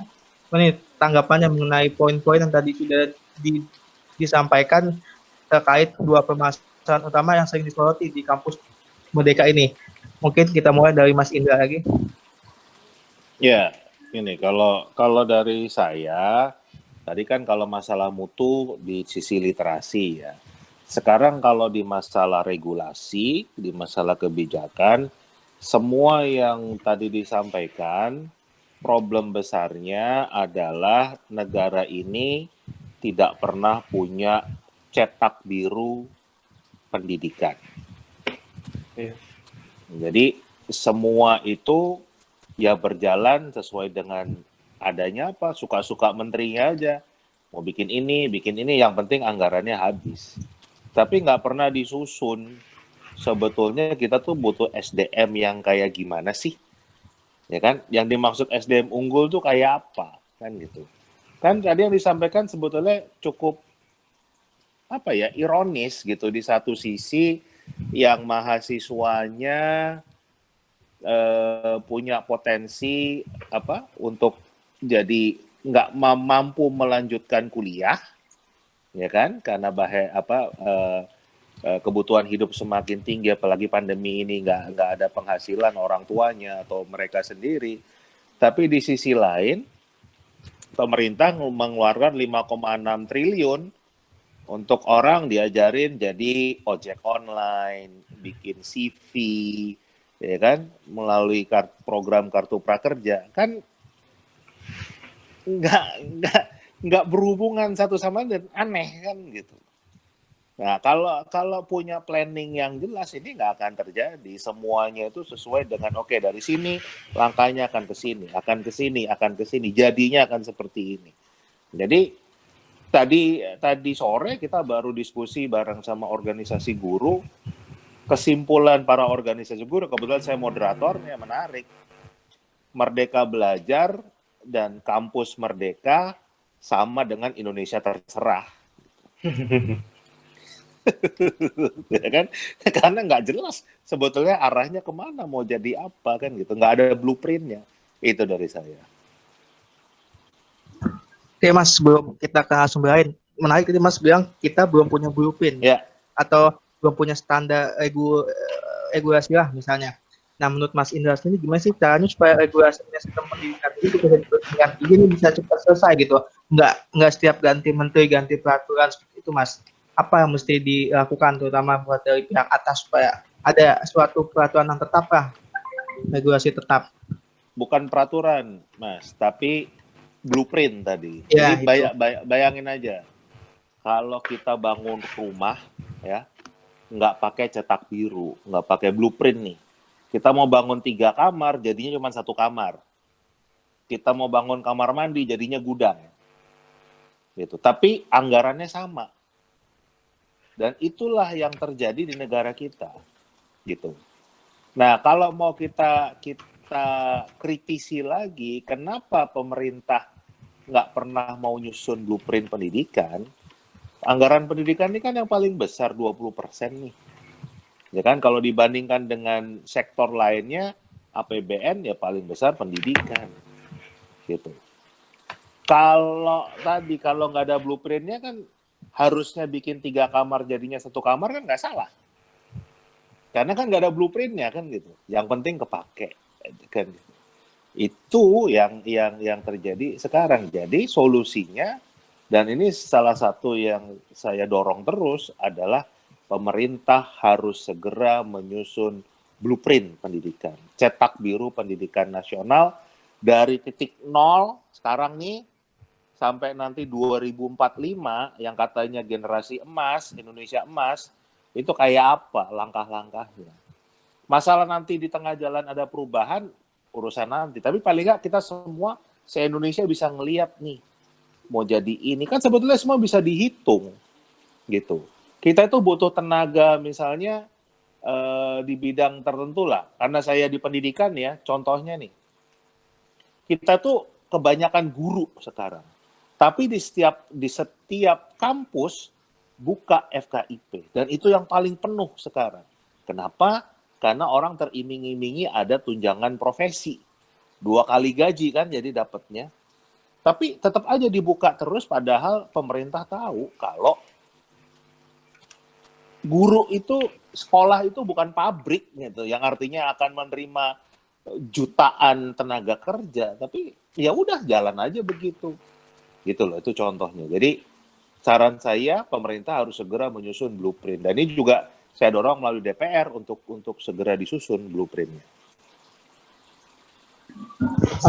Ini tanggapannya mengenai poin-poin yang tadi sudah disampaikan terkait dua permasalahan utama yang sering disoroti di kampus Merdeka ini. Mungkin kita mulai dari Mas Indra lagi. Ya, ini kalau dari saya tadi kan kalau masalah mutu di sisi literasi ya. Sekarang kalau di masalah regulasi, di masalah kebijakan, semua yang tadi disampaikan, problem besarnya adalah negara ini tidak pernah punya cetak biru pendidikan. Iya. Jadi semua itu ya berjalan sesuai dengan adanya apa, suka-suka menterinya aja. Mau bikin ini, yang penting anggarannya habis. Tapi nggak pernah disusun. Sebetulnya kita tuh butuh SDM yang kayak gimana sih? Ya kan? Yang dimaksud SDM unggul tuh kayak apa? Kan gitu. Kan tadi yang disampaikan sebetulnya cukup apa ya, ironis gitu. Di satu sisi yang mahasiswanya punya potensi apa untuk jadi nggak mampu melanjutkan kuliah, ya kan, karena kebutuhan hidup semakin tinggi, apalagi pandemi ini nggak ada penghasilan orang tuanya atau mereka sendiri. Tapi di sisi lain pemerintah mengeluarkan 5,6 triliun untuk orang diajarin jadi ojek online, bikin CV, ya kan, melalui program kartu prakerja, kan nggak berhubungan satu sama lain, aneh kan gitu. Nah, kalau punya planning yang jelas ini nggak akan terjadi. Semuanya itu sesuai dengan oke dari sini langkahnya akan ke sini, akan ke sini, akan ke sini, jadinya akan seperti ini. Jadi tadi sore kita baru diskusi bareng sama organisasi guru. Kesimpulan para organisasi guru, kebetulan saya moderatornya, menarik. Merdeka Belajar dan Kampus Merdeka sama dengan Indonesia Terserah. Ya kan? Karena nggak jelas sebetulnya arahnya kemana, mau jadi apa kan gitu, nggak ada blueprintnya. Itu dari saya. Oke Mas, sebelum kita ke sumber lain, menarik tadi Mas bilang kita belum punya blueprint Ya, atau belum punya standar regulasi lah misalnya. Nah menurut Mas Indra sendiri gimana sih caranya supaya regulasi sistem pendidikan ini bisa dengan ini bisa cepat selesai gitu? Nggak setiap ganti menteri ganti peraturan seperti itu Mas. Apa yang mesti dilakukan terutama buat dari pihak atas supaya ada suatu peraturan yang tetap lah, regulasi tetap. bukan peraturan, Mas, tapi blueprint tadi. Ya, Jadi bayangin aja, kalau kita bangun rumah, ya, nggak pakai cetak biru, nggak pakai blueprint nih. Kita mau bangun 3 kamar, jadinya cuma 1 kamar. Kita mau bangun kamar mandi, jadinya gudang. Gitu. Tapi anggarannya sama. Dan itulah yang terjadi di negara kita. Gitu. Nah, kalau mau kita kritisi lagi, kenapa pemerintah nggak pernah mau nyusun blueprint pendidikan? Anggaran pendidikan ini kan yang paling besar, 20% nih. Ya kan, kalau dibandingkan dengan sektor lainnya, APBN ya paling besar pendidikan. Gitu. Kalau nggak ada blueprintnya kan harusnya bikin 3 kamar jadinya 1 kamar kan nggak salah. Karena kan nggak ada blueprintnya kan gitu. Yang penting kepake kan. Itu yang terjadi sekarang. Jadi solusinya, dan ini salah satu yang saya dorong terus adalah pemerintah harus segera menyusun blueprint pendidikan. Cetak biru pendidikan nasional dari titik nol sekarang nih sampai nanti 2045 yang katanya generasi emas, Indonesia emas, itu kayak apa langkah-langkahnya. Masalah nanti di tengah jalan ada perubahan, urusan nanti. Tapi paling nggak kita semua se-Indonesia bisa ngelihat nih, mau jadi ini. Kan sebetulnya semua bisa dihitung, gitu. Kita itu butuh tenaga misalnya di bidang tertentu lah. Karena saya di pendidikan ya, contohnya nih. Kita tuh kebanyakan guru sekarang. Tapi di setiap kampus buka FKIP. Dan itu yang paling penuh sekarang. Kenapa? Karena orang teriming-imingi ada tunjangan profesi. 2 kali gaji kan jadi dapatnya. Tapi tetap aja dibuka terus padahal pemerintah tahu kalau guru itu, sekolah itu bukan pabrik gitu. Yang artinya akan menerima jutaan tenaga kerja. Tapi ya udah jalan aja begitu. Gitu loh, itu contohnya. Jadi saran saya pemerintah harus segera menyusun blueprint. Dan ini juga saya dorong melalui DPR untuk segera disusun blueprintnya.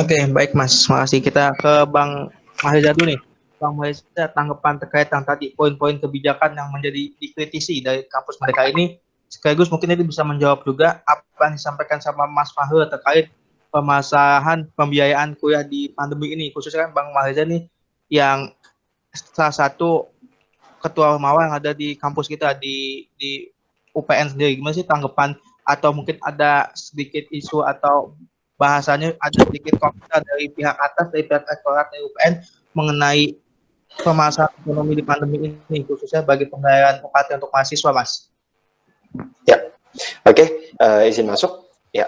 Oke, baik Mas. Makasih. Kita ke Bang Maheza dulu nih. Bang Maheza, tanggapan terkait yang tadi poin-poin kebijakan yang menjadi dikritisi dari kampus mereka ini, sekaligus mungkin ini bisa menjawab juga apa yang disampaikan sama Mas Fahrul terkait permasalahan pembiayaan kuliah di pandemi ini. Khususnya kan Bang Maheza nih yang salah satu ketua Mawar yang ada di kampus kita di UPN sendiri. Gimana sih tanggapan atau mungkin ada sedikit isu atau bahasanya ada sedikit komentar dari pihak atas, dari pihak rektorat dari UPN mengenai permasalahan ekonomi di pandemi ini, khususnya bagi pembayaran UKT untuk mahasiswa, Mas? Ya, oke, izin masuk. Ya,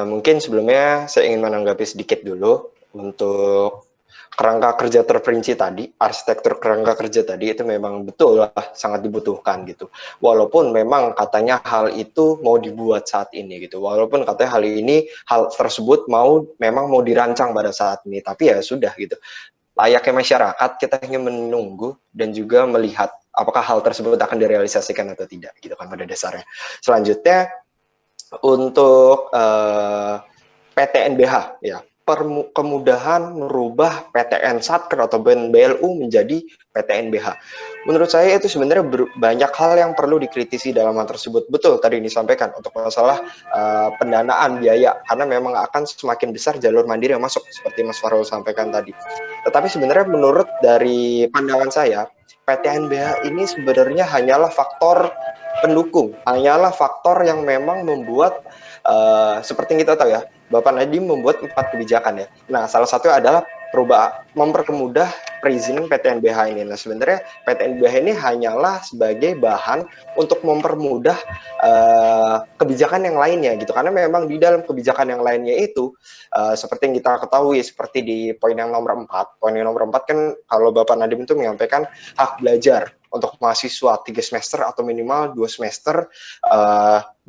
mungkin sebelumnya saya ingin menanggapi sedikit dulu untuk kerangka kerja terperinci tadi, arsitektur kerangka kerja tadi itu memang betul lah sangat dibutuhkan gitu. Walaupun memang katanya hal itu mau dibuat saat ini gitu. Walaupun katanya hal tersebut memang mau dirancang pada saat ini, tapi ya sudah gitu. Layaknya masyarakat kita ingin menunggu dan juga melihat apakah hal tersebut akan direalisasikan atau tidak gitu kan pada dasarnya. Selanjutnya untuk PTNBH ya. kemudahan merubah PTN Satker atau BLU menjadi PTNBH. Menurut saya itu sebenarnya banyak hal yang perlu dikritisi dalam hal tersebut. Betul tadi disampaikan untuk masalah pendanaan biaya, karena memang akan semakin besar jalur mandiri yang masuk seperti Mas Farul sampaikan tadi. Tetapi sebenarnya menurut dari pandangan saya, PTNBH ini sebenarnya hanyalah faktor pendukung, hanyalah faktor yang memang membuat seperti yang kita tahu ya, Bapak Nadiem membuat 4 kebijakan ya. Nah, salah satu adalah mempermudah perizinan PTNBH ini. Nah, sebenarnya PTNBH ini hanyalah sebagai bahan untuk mempermudah kebijakan yang lainnya gitu. Karena memang di dalam kebijakan yang lainnya itu seperti yang kita ketahui, seperti di poin yang nomor 4. Poin yang nomor 4 kan kalau Bapak Nadiem itu menyampaikan hak belajar untuk mahasiswa 3 semester atau minimal 2 semester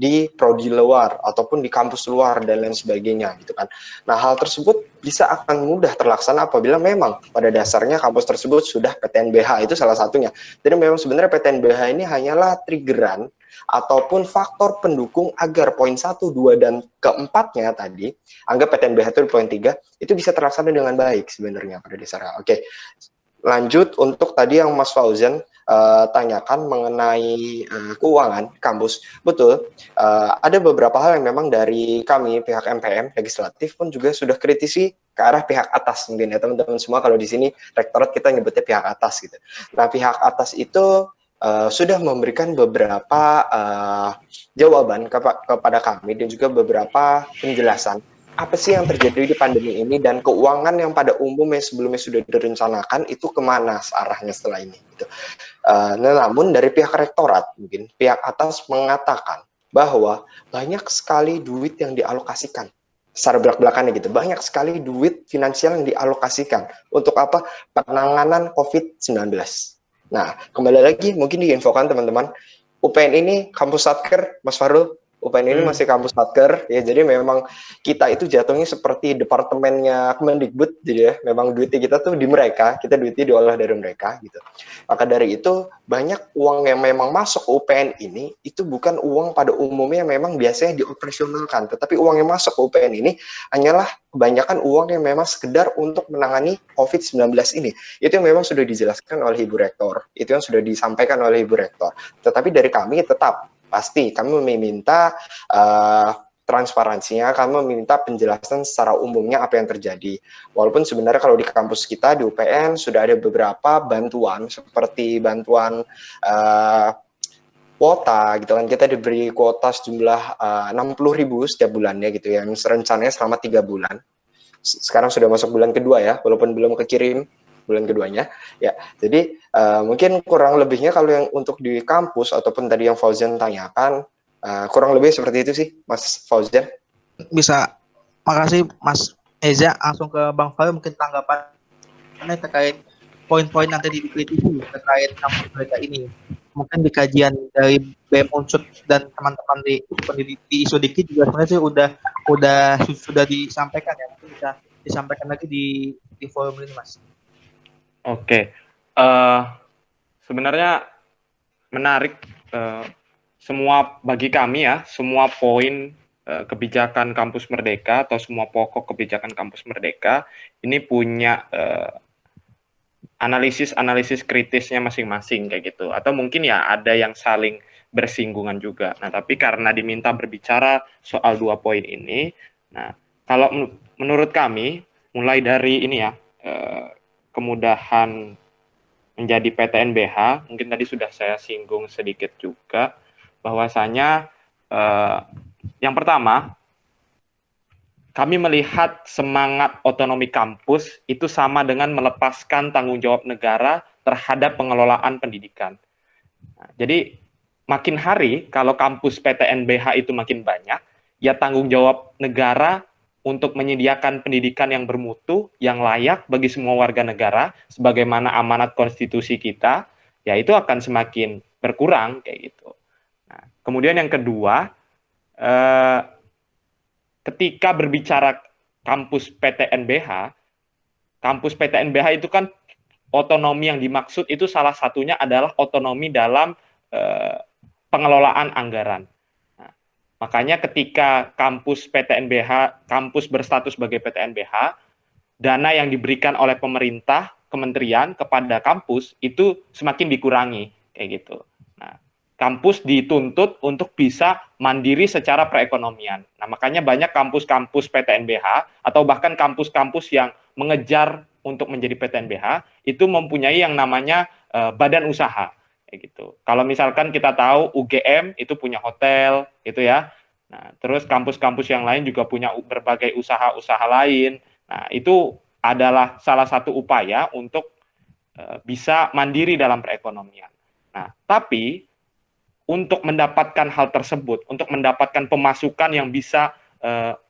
di prodi luar ataupun di kampus luar dan lain sebagainya gitu kan. Nah, hal tersebut bisa akan mudah terlaksana apabila memang pada dasarnya kampus tersebut sudah PTNBH, itu salah satunya. Jadi memang sebenarnya PTNBH ini hanyalah triggeran ataupun faktor pendukung agar poin 1, 2, dan keempatnya tadi, anggap PTNBH itu di poin 3, itu bisa terlaksana dengan baik sebenarnya pada dasarnya. Oke, lanjut untuk tadi yang Mas Fauzan tanyakan mengenai keuangan kampus. Betul, ada beberapa hal yang memang dari kami pihak MPM legislatif pun juga sudah kritisi ke arah pihak atas mungkin ya teman-teman semua. Kalau di sini rektorat kita nyebutnya pihak atas gitu. Nah, pihak atas itu sudah memberikan beberapa jawaban kepada kami dan juga beberapa penjelasan apa sih yang terjadi di pandemi ini dan keuangan yang pada umumnya sebelumnya sudah direncanakan itu kemana arahnya setelah ini gitu. Namun dari pihak rektorat mungkin pihak atas mengatakan bahwa banyak sekali duit yang dialokasikan secara belak-belakannya gitu, banyak sekali duit finansial yang dialokasikan untuk apa? Penanganan COVID-19. Nah, kembali lagi mungkin diinfokan teman-teman, UPN ini kampus Satker, Mas Farul, UPN ini masih kampus Satker ya, jadi memang kita itu jatuhnya seperti departemennya Kemendikbud, jadi ya memang duitnya kita tuh di mereka, kita duitnya diolah dari mereka gitu. Maka dari itu banyak uang yang memang masuk ke UPN ini itu bukan uang pada umumnya yang memang biasanya dioperasionalkan, tetapi uang yang masuk ke UPN ini hanyalah kebanyakan uang yang memang sekedar untuk menangani COVID-19 ini. Itu yang memang sudah dijelaskan oleh Ibu Rektor, itu yang sudah disampaikan oleh Ibu Rektor. Tetapi dari kami tetap pasti kami meminta transparansinya, kami meminta penjelasan secara umumnya apa yang terjadi. Walaupun sebenarnya kalau di kampus kita di UPN sudah ada beberapa bantuan seperti bantuan kuota gitu kan, kita diberi kuota sejumlah 60.000 setiap bulannya gitu ya, yang rencananya selama 3 bulan. Sekarang sudah masuk bulan kedua ya, walaupun belum kekirim bulan keduanya ya. Jadi mungkin kurang lebihnya kalau yang untuk di kampus ataupun tadi yang Fauzan tanyakan kurang lebih seperti itu sih Mas Fauzan. Bisa, makasih Mas Eza. Langsung ke Bang Fauzan mungkin tanggapannya terkait poin-poin yang tadi dikritisi terkait kampus mereka ini. Mungkin di kajian dari BEM Unsur dan teman-teman di ISODIKI juga sebenarnya sih sudah disampaikan ya, mungkin bisa disampaikan lagi di forum ini Mas. Oke, sebenarnya menarik semua bagi kami ya, semua poin kebijakan Kampus Merdeka atau semua pokok kebijakan Kampus Merdeka ini punya analisis kritisnya masing-masing kayak gitu, atau mungkin ya ada yang saling bersinggungan juga. Nah, tapi karena diminta berbicara soal 2 poin ini, nah kalau menurut kami mulai dari ini ya, kemudahan menjadi PTNBH, mungkin tadi sudah saya singgung sedikit juga, bahwasanya yang pertama, kami melihat semangat otonomi kampus itu sama dengan melepaskan tanggung jawab negara terhadap pengelolaan pendidikan. Nah, jadi makin hari kalau kampus PTNBH itu makin banyak, ya tanggung jawab negara untuk menyediakan pendidikan yang bermutu, yang layak bagi semua warga negara, sebagaimana amanat konstitusi kita, ya itu akan semakin berkurang kayak gitu. Nah, kemudian yang kedua, ketika berbicara kampus PTNBH itu kan otonomi yang dimaksud itu salah satunya adalah otonomi dalam pengelolaan anggaran. Nah, Makanya ketika kampus PTNBH, kampus berstatus sebagai PTNBH, dana yang diberikan oleh pemerintah, kementerian kepada kampus itu semakin dikurangi, kayak gitu. Nah, kampus dituntut untuk bisa mandiri secara perekonomian. Nah, makanya banyak kampus-kampus PTNBH atau bahkan kampus-kampus yang mengejar untuk menjadi PTNBH itu mempunyai yang namanya badan usaha, kayak gitu. Kalau misalkan kita tahu UGM itu punya hotel, gitu ya. Nah, terus kampus-kampus yang lain juga punya berbagai usaha-usaha lain. Nah, itu adalah salah satu upaya untuk bisa mandiri dalam perekonomian. Nah, tapi untuk mendapatkan hal tersebut, untuk mendapatkan pemasukan yang bisa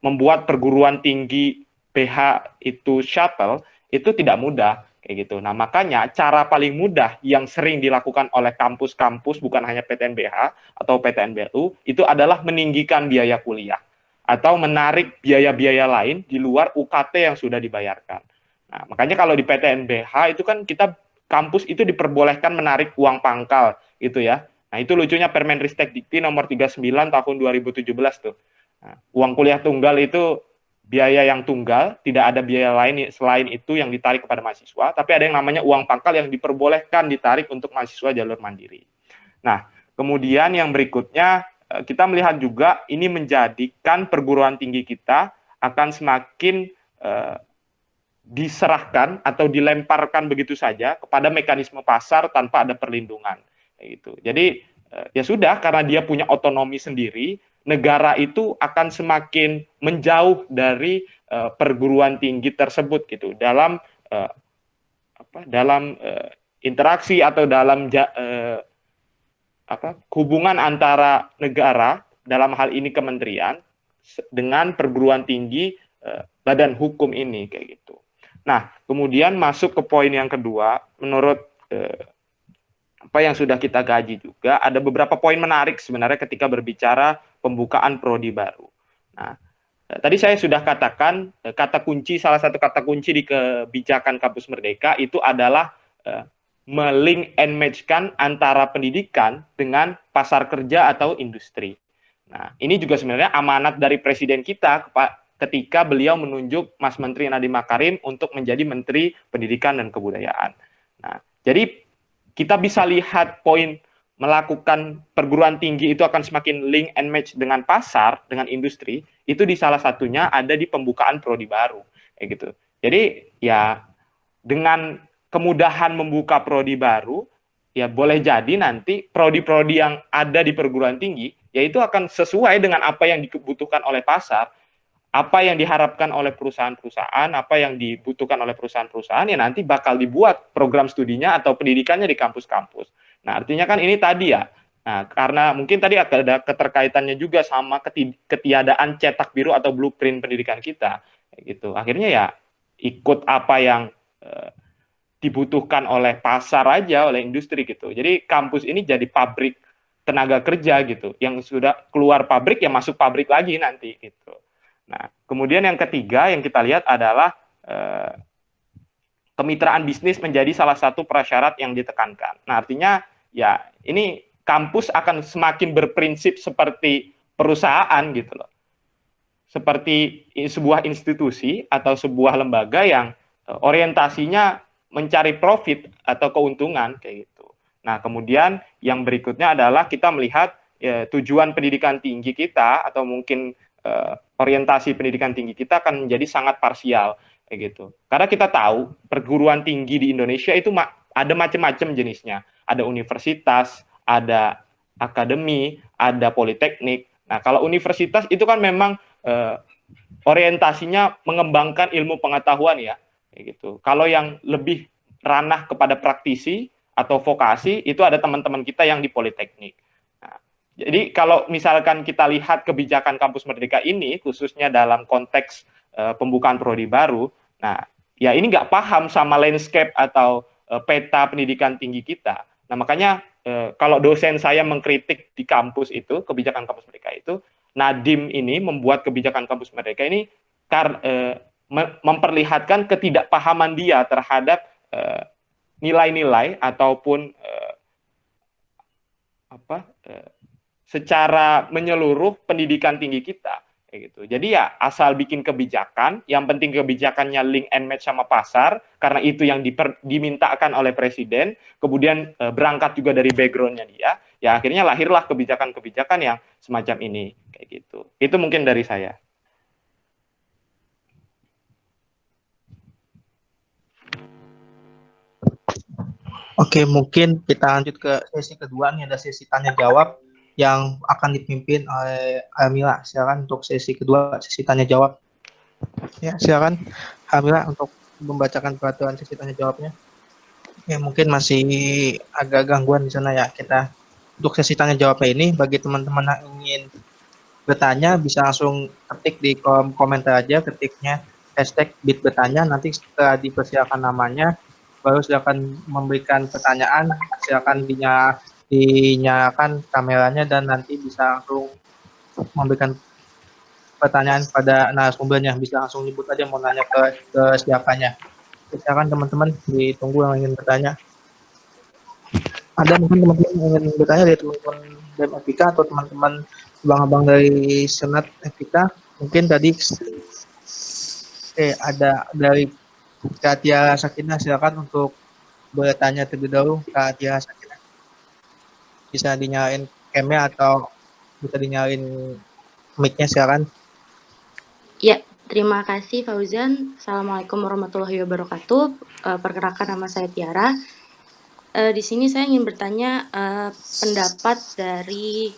membuat perguruan tinggi PH itu shuttle, itu tidak mudah, kayak gitu. Nah, makanya cara paling mudah yang sering dilakukan oleh kampus-kampus, bukan hanya PTNBH atau PTNBLU, itu adalah meninggikan biaya kuliah atau menarik biaya-biaya lain di luar UKT yang sudah dibayarkan. Nah, makanya kalau di PTNBH itu kan kita kampus itu diperbolehkan menarik uang pangkal gitu ya. Nah, itu lucunya Permenristek Dikti nomor 39 tahun 2017 tuh. Nah, uang kuliah tunggal itu biaya yang tunggal, tidak ada biaya lain selain itu yang ditarik kepada mahasiswa, tapi ada yang namanya uang pangkal yang diperbolehkan ditarik untuk mahasiswa jalur mandiri. Nah, kemudian yang berikutnya kita melihat juga ini menjadikan perguruan tinggi kita akan semakin diserahkan atau dilemparkan begitu saja kepada mekanisme pasar tanpa ada perlindungan. Gitu. Jadi ya sudah, karena dia punya otonomi sendiri, negara itu akan semakin menjauh dari perguruan tinggi tersebut gitu dalam interaksi atau dalam hubungan antara negara, dalam hal ini kementerian, dengan perguruan tinggi badan hukum ini, kayak gitu. Nah, kemudian masuk ke poin yang kedua, menurut apa yang sudah kita kaji juga, ada beberapa poin menarik sebenarnya ketika berbicara pembukaan prodi baru. Nah, tadi saya sudah katakan kata kunci, salah satu kata kunci di kebijakan Kampus Merdeka itu adalah melink and match-kan antara pendidikan dengan pasar kerja atau industri. Nah, ini juga sebenarnya amanat dari presiden kita ketika beliau menunjuk Mas Menteri Nadiem Makarim untuk menjadi Menteri Pendidikan dan Kebudayaan. Nah, jadi kita bisa lihat poin melakukan perguruan tinggi itu akan semakin link and match dengan pasar, dengan industri, itu di salah satunya ada di pembukaan prodi baru, kayak gitu. Jadi ya dengan kemudahan membuka prodi baru, ya boleh jadi nanti prodi-prodi yang ada di perguruan tinggi, yaitu akan sesuai dengan apa yang dibutuhkan oleh pasar, apa yang diharapkan oleh perusahaan-perusahaan, apa yang dibutuhkan oleh perusahaan-perusahaan, ya nanti bakal dibuat program studinya atau pendidikannya di kampus-kampus. Nah, artinya kan ini tadi ya, nah, karena mungkin tadi ada keterkaitannya juga sama ketiadaan cetak biru atau blueprint pendidikan kita, gitu. Akhirnya ya ikut apa yang dibutuhkan oleh pasar aja, oleh industri gitu. Jadi kampus ini jadi pabrik tenaga kerja gitu. Yang sudah keluar pabrik ya masuk pabrik lagi nanti gitu. Nah, kemudian yang ketiga yang kita lihat adalah kemitraan bisnis menjadi salah satu prasyarat yang ditekankan. Nah, artinya ya ini kampus akan semakin berprinsip seperti perusahaan gitu loh. Seperti sebuah institusi atau sebuah lembaga yang orientasinya mencari profit atau keuntungan, kayak gitu. Nah, kemudian yang berikutnya adalah kita melihat tujuan pendidikan tinggi kita atau mungkin orientasi pendidikan tinggi kita akan menjadi sangat parsial, kayak gitu. Karena kita tahu perguruan tinggi di Indonesia itu ada macam-macam jenisnya. Ada universitas, ada akademi, ada politeknik. Nah, kalau universitas itu kan memang orientasinya mengembangkan ilmu pengetahuan ya. Gitu. Kalau yang lebih ranah kepada praktisi atau vokasi itu ada teman-teman kita yang di politeknik. Nah, jadi kalau misalkan kita lihat kebijakan Kampus Merdeka ini khususnya dalam konteks pembukaan prodi baru, nah ya ini nggak paham sama landscape atau peta pendidikan tinggi kita. Nah makanya kalau dosen saya mengkritik di kampus itu kebijakan Kampus Merdeka itu, Nadiem ini membuat kebijakan Kampus Merdeka ini memperlihatkan ketidakpahaman dia terhadap nilai-nilai ataupun secara menyeluruh pendidikan tinggi kita. Kayak gitu. Jadi ya asal bikin kebijakan, yang penting kebijakannya link and match sama pasar, karena itu yang dimintakan oleh presiden, kemudian berangkat juga dari background-nya dia, ya akhirnya lahirlah kebijakan-kebijakan yang semacam ini. Kayak gitu. Itu mungkin dari saya. Oke, mungkin kita lanjut ke sesi kedua nih, ada sesi tanya jawab yang akan dipimpin oleh Almila. Silakan untuk sesi kedua, sesi tanya jawab. Ya, silakan Almila untuk membacakan peraturan sesi tanya jawabnya. Ya, mungkin masih agak gangguan di sana ya. Kita untuk sesi tanya jawabnya ini, bagi teman-teman yang ingin bertanya bisa langsung ketik di kolom komentar aja, ketiknya hashtag #bitbertanya, nanti setelah dipersilakan namanya baru silakan memberikan pertanyaan, silakan dinyalakan kameranya dan nanti bisa langsung memberikan pertanyaan pada narasumbernya, bisa langsung nyebut aja mau nanya ke siapanya. Silakan teman-teman, ditunggu yang ingin bertanya. Ada mungkin teman-teman yang ingin bertanya dari teman-teman BEM FIK atau teman-teman abang-abang dari Senat FIK, mungkin tadi ada dari Kak Tia Sakinah, silakan untuk bertanya terlebih dahulu. Kak Tia Sakinah, bisa dinyalain cam-nya atau bisa dinyalain mic-nya, silakan. Ya, terima kasih Fauzan. Assalamualaikum warahmatullahi wabarakatuh. Perkenalkan, nama saya Tiara. Di sini saya ingin bertanya pendapat dari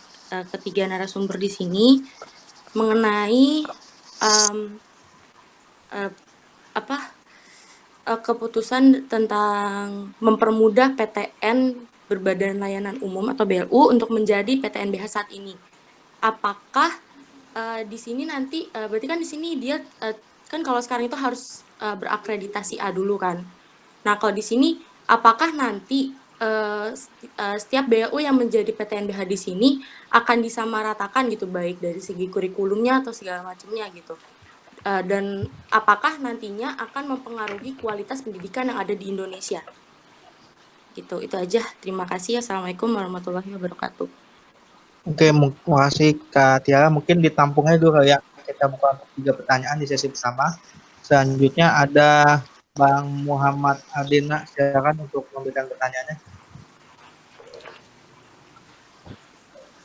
ketiga narasumber di sini mengenai keputusan tentang mempermudah PTN berbadan layanan umum atau BLU untuk menjadi PTNBH saat ini. Apakah di sini nanti berarti kan di sini dia kan kalau sekarang itu harus berakreditasi A dulu kan. Nah, kalau di sini apakah nanti setiap BLU yang menjadi PTNBH di sini akan disamaratakan gitu, baik dari segi kurikulumnya atau segala macamnya gitu. Dan apakah nantinya akan mempengaruhi kualitas pendidikan yang ada di Indonesia? Gitu, itu aja. Terima kasih. Assalamualaikum warahmatullahi wabarakatuh. Oke, terima kasih Kak Tiara. Mungkin ditampungnya dulu ya. Kita buka 3 pertanyaan di sesi pertama. Selanjutnya ada Bang Muhammad Ardina, silakan untuk memberikan pertanyaannya.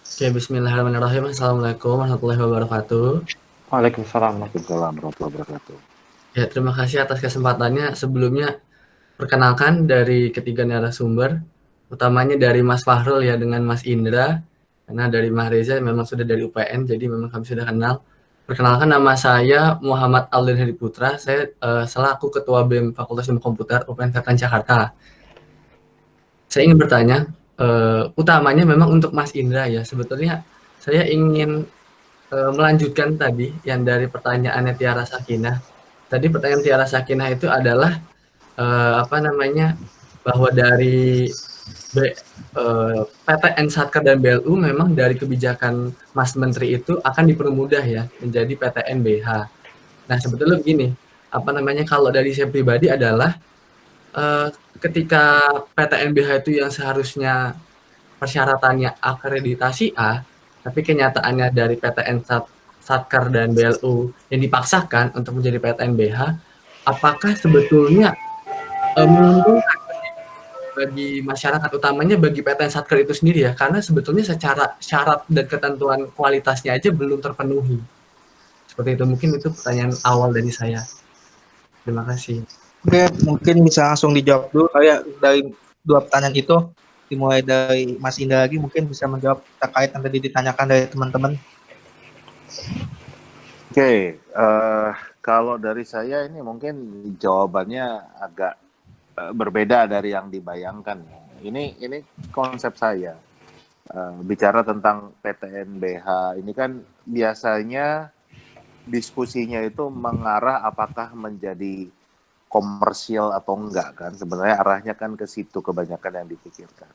Oke, bismillahirrahmanirrahim. Assalamualaikum warahmatullahi wabarakatuh. Waalaikumsalam warahmatullahi wabarakatuh. Ya, terima kasih atas kesempatannya. Sebelumnya, perkenalkan dari ketiga narasumber, utamanya dari Mas Fahrul ya dengan Mas Indra, karena dari Mas Reza memang sudah dari UPN, jadi memang kami sudah kenal. Perkenalkan, nama saya Muhammad Aldin Hedi Putra, saya selaku Ketua BEM Fakultas Ilmu Komputer UPN Veteran Jakarta. Saya ingin bertanya, utamanya memang untuk Mas Indra ya, sebetulnya saya ingin melanjutkan tadi yang dari pertanyaannya Tiara Sakinah. Tadi pertanyaan Tiara Sakinah itu adalah bahwa dari PTN Satkar dan BLU memang dari kebijakan Mas Menteri itu akan dipermudah ya menjadi PTN BH. Nah, sebetulnya begini, kalau dari saya pribadi adalah ketika PTN BH itu yang seharusnya persyaratannya akreditasi A, tapi kenyataannya dari PTN Satkar dan BLU yang dipaksakan untuk menjadi PTN BH, apakah sebetulnya menguntungkan bagi masyarakat, utamanya bagi PTN Satkar itu sendiri ya, karena sebetulnya secara syarat dan ketentuan kualitasnya aja belum terpenuhi. Seperti itu, mungkin itu pertanyaan awal dari saya. Terima kasih. Oke, mungkin bisa langsung dijawab dulu kayak dari 2 pertanyaan itu, dimulai dari Mas Indra lagi, mungkin bisa menjawab terkait yang tadi ditanyakan dari teman-teman. Oke, kalau dari saya ini mungkin jawabannya agak berbeda dari yang dibayangkan. Ini konsep saya. Bicara tentang PTNBH ini kan biasanya diskusinya itu mengarah apakah menjadi komersial atau enggak kan. Sebenarnya arahnya kan ke situ kebanyakan yang dipikirkan.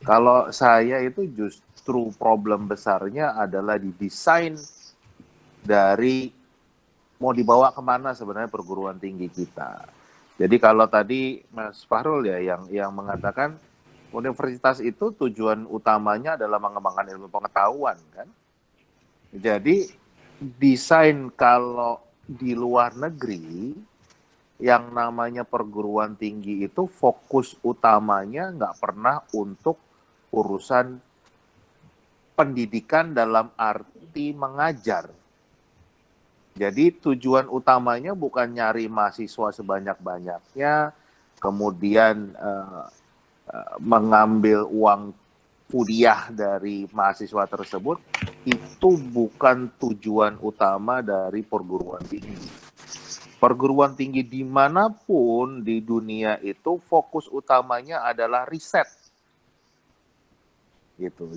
Kalau saya itu justru problem besarnya adalah di desain dari mau dibawa kemana sebenarnya perguruan tinggi kita. Jadi kalau tadi Mas Fahrul ya yang mengatakan Universitas itu tujuan utamanya adalah mengembangkan ilmu pengetahuan, kan? Jadi desain kalau di luar negeri yang namanya perguruan tinggi itu fokus utamanya nggak pernah untuk urusan pendidikan dalam arti mengajar. Jadi tujuan utamanya bukan nyari mahasiswa sebanyak-banyaknya, kemudian mengambil uang kuliah dari mahasiswa tersebut, itu bukan tujuan utama dari perguruan tinggi. Perguruan tinggi dimanapun di dunia itu fokus utamanya adalah riset. Gitu.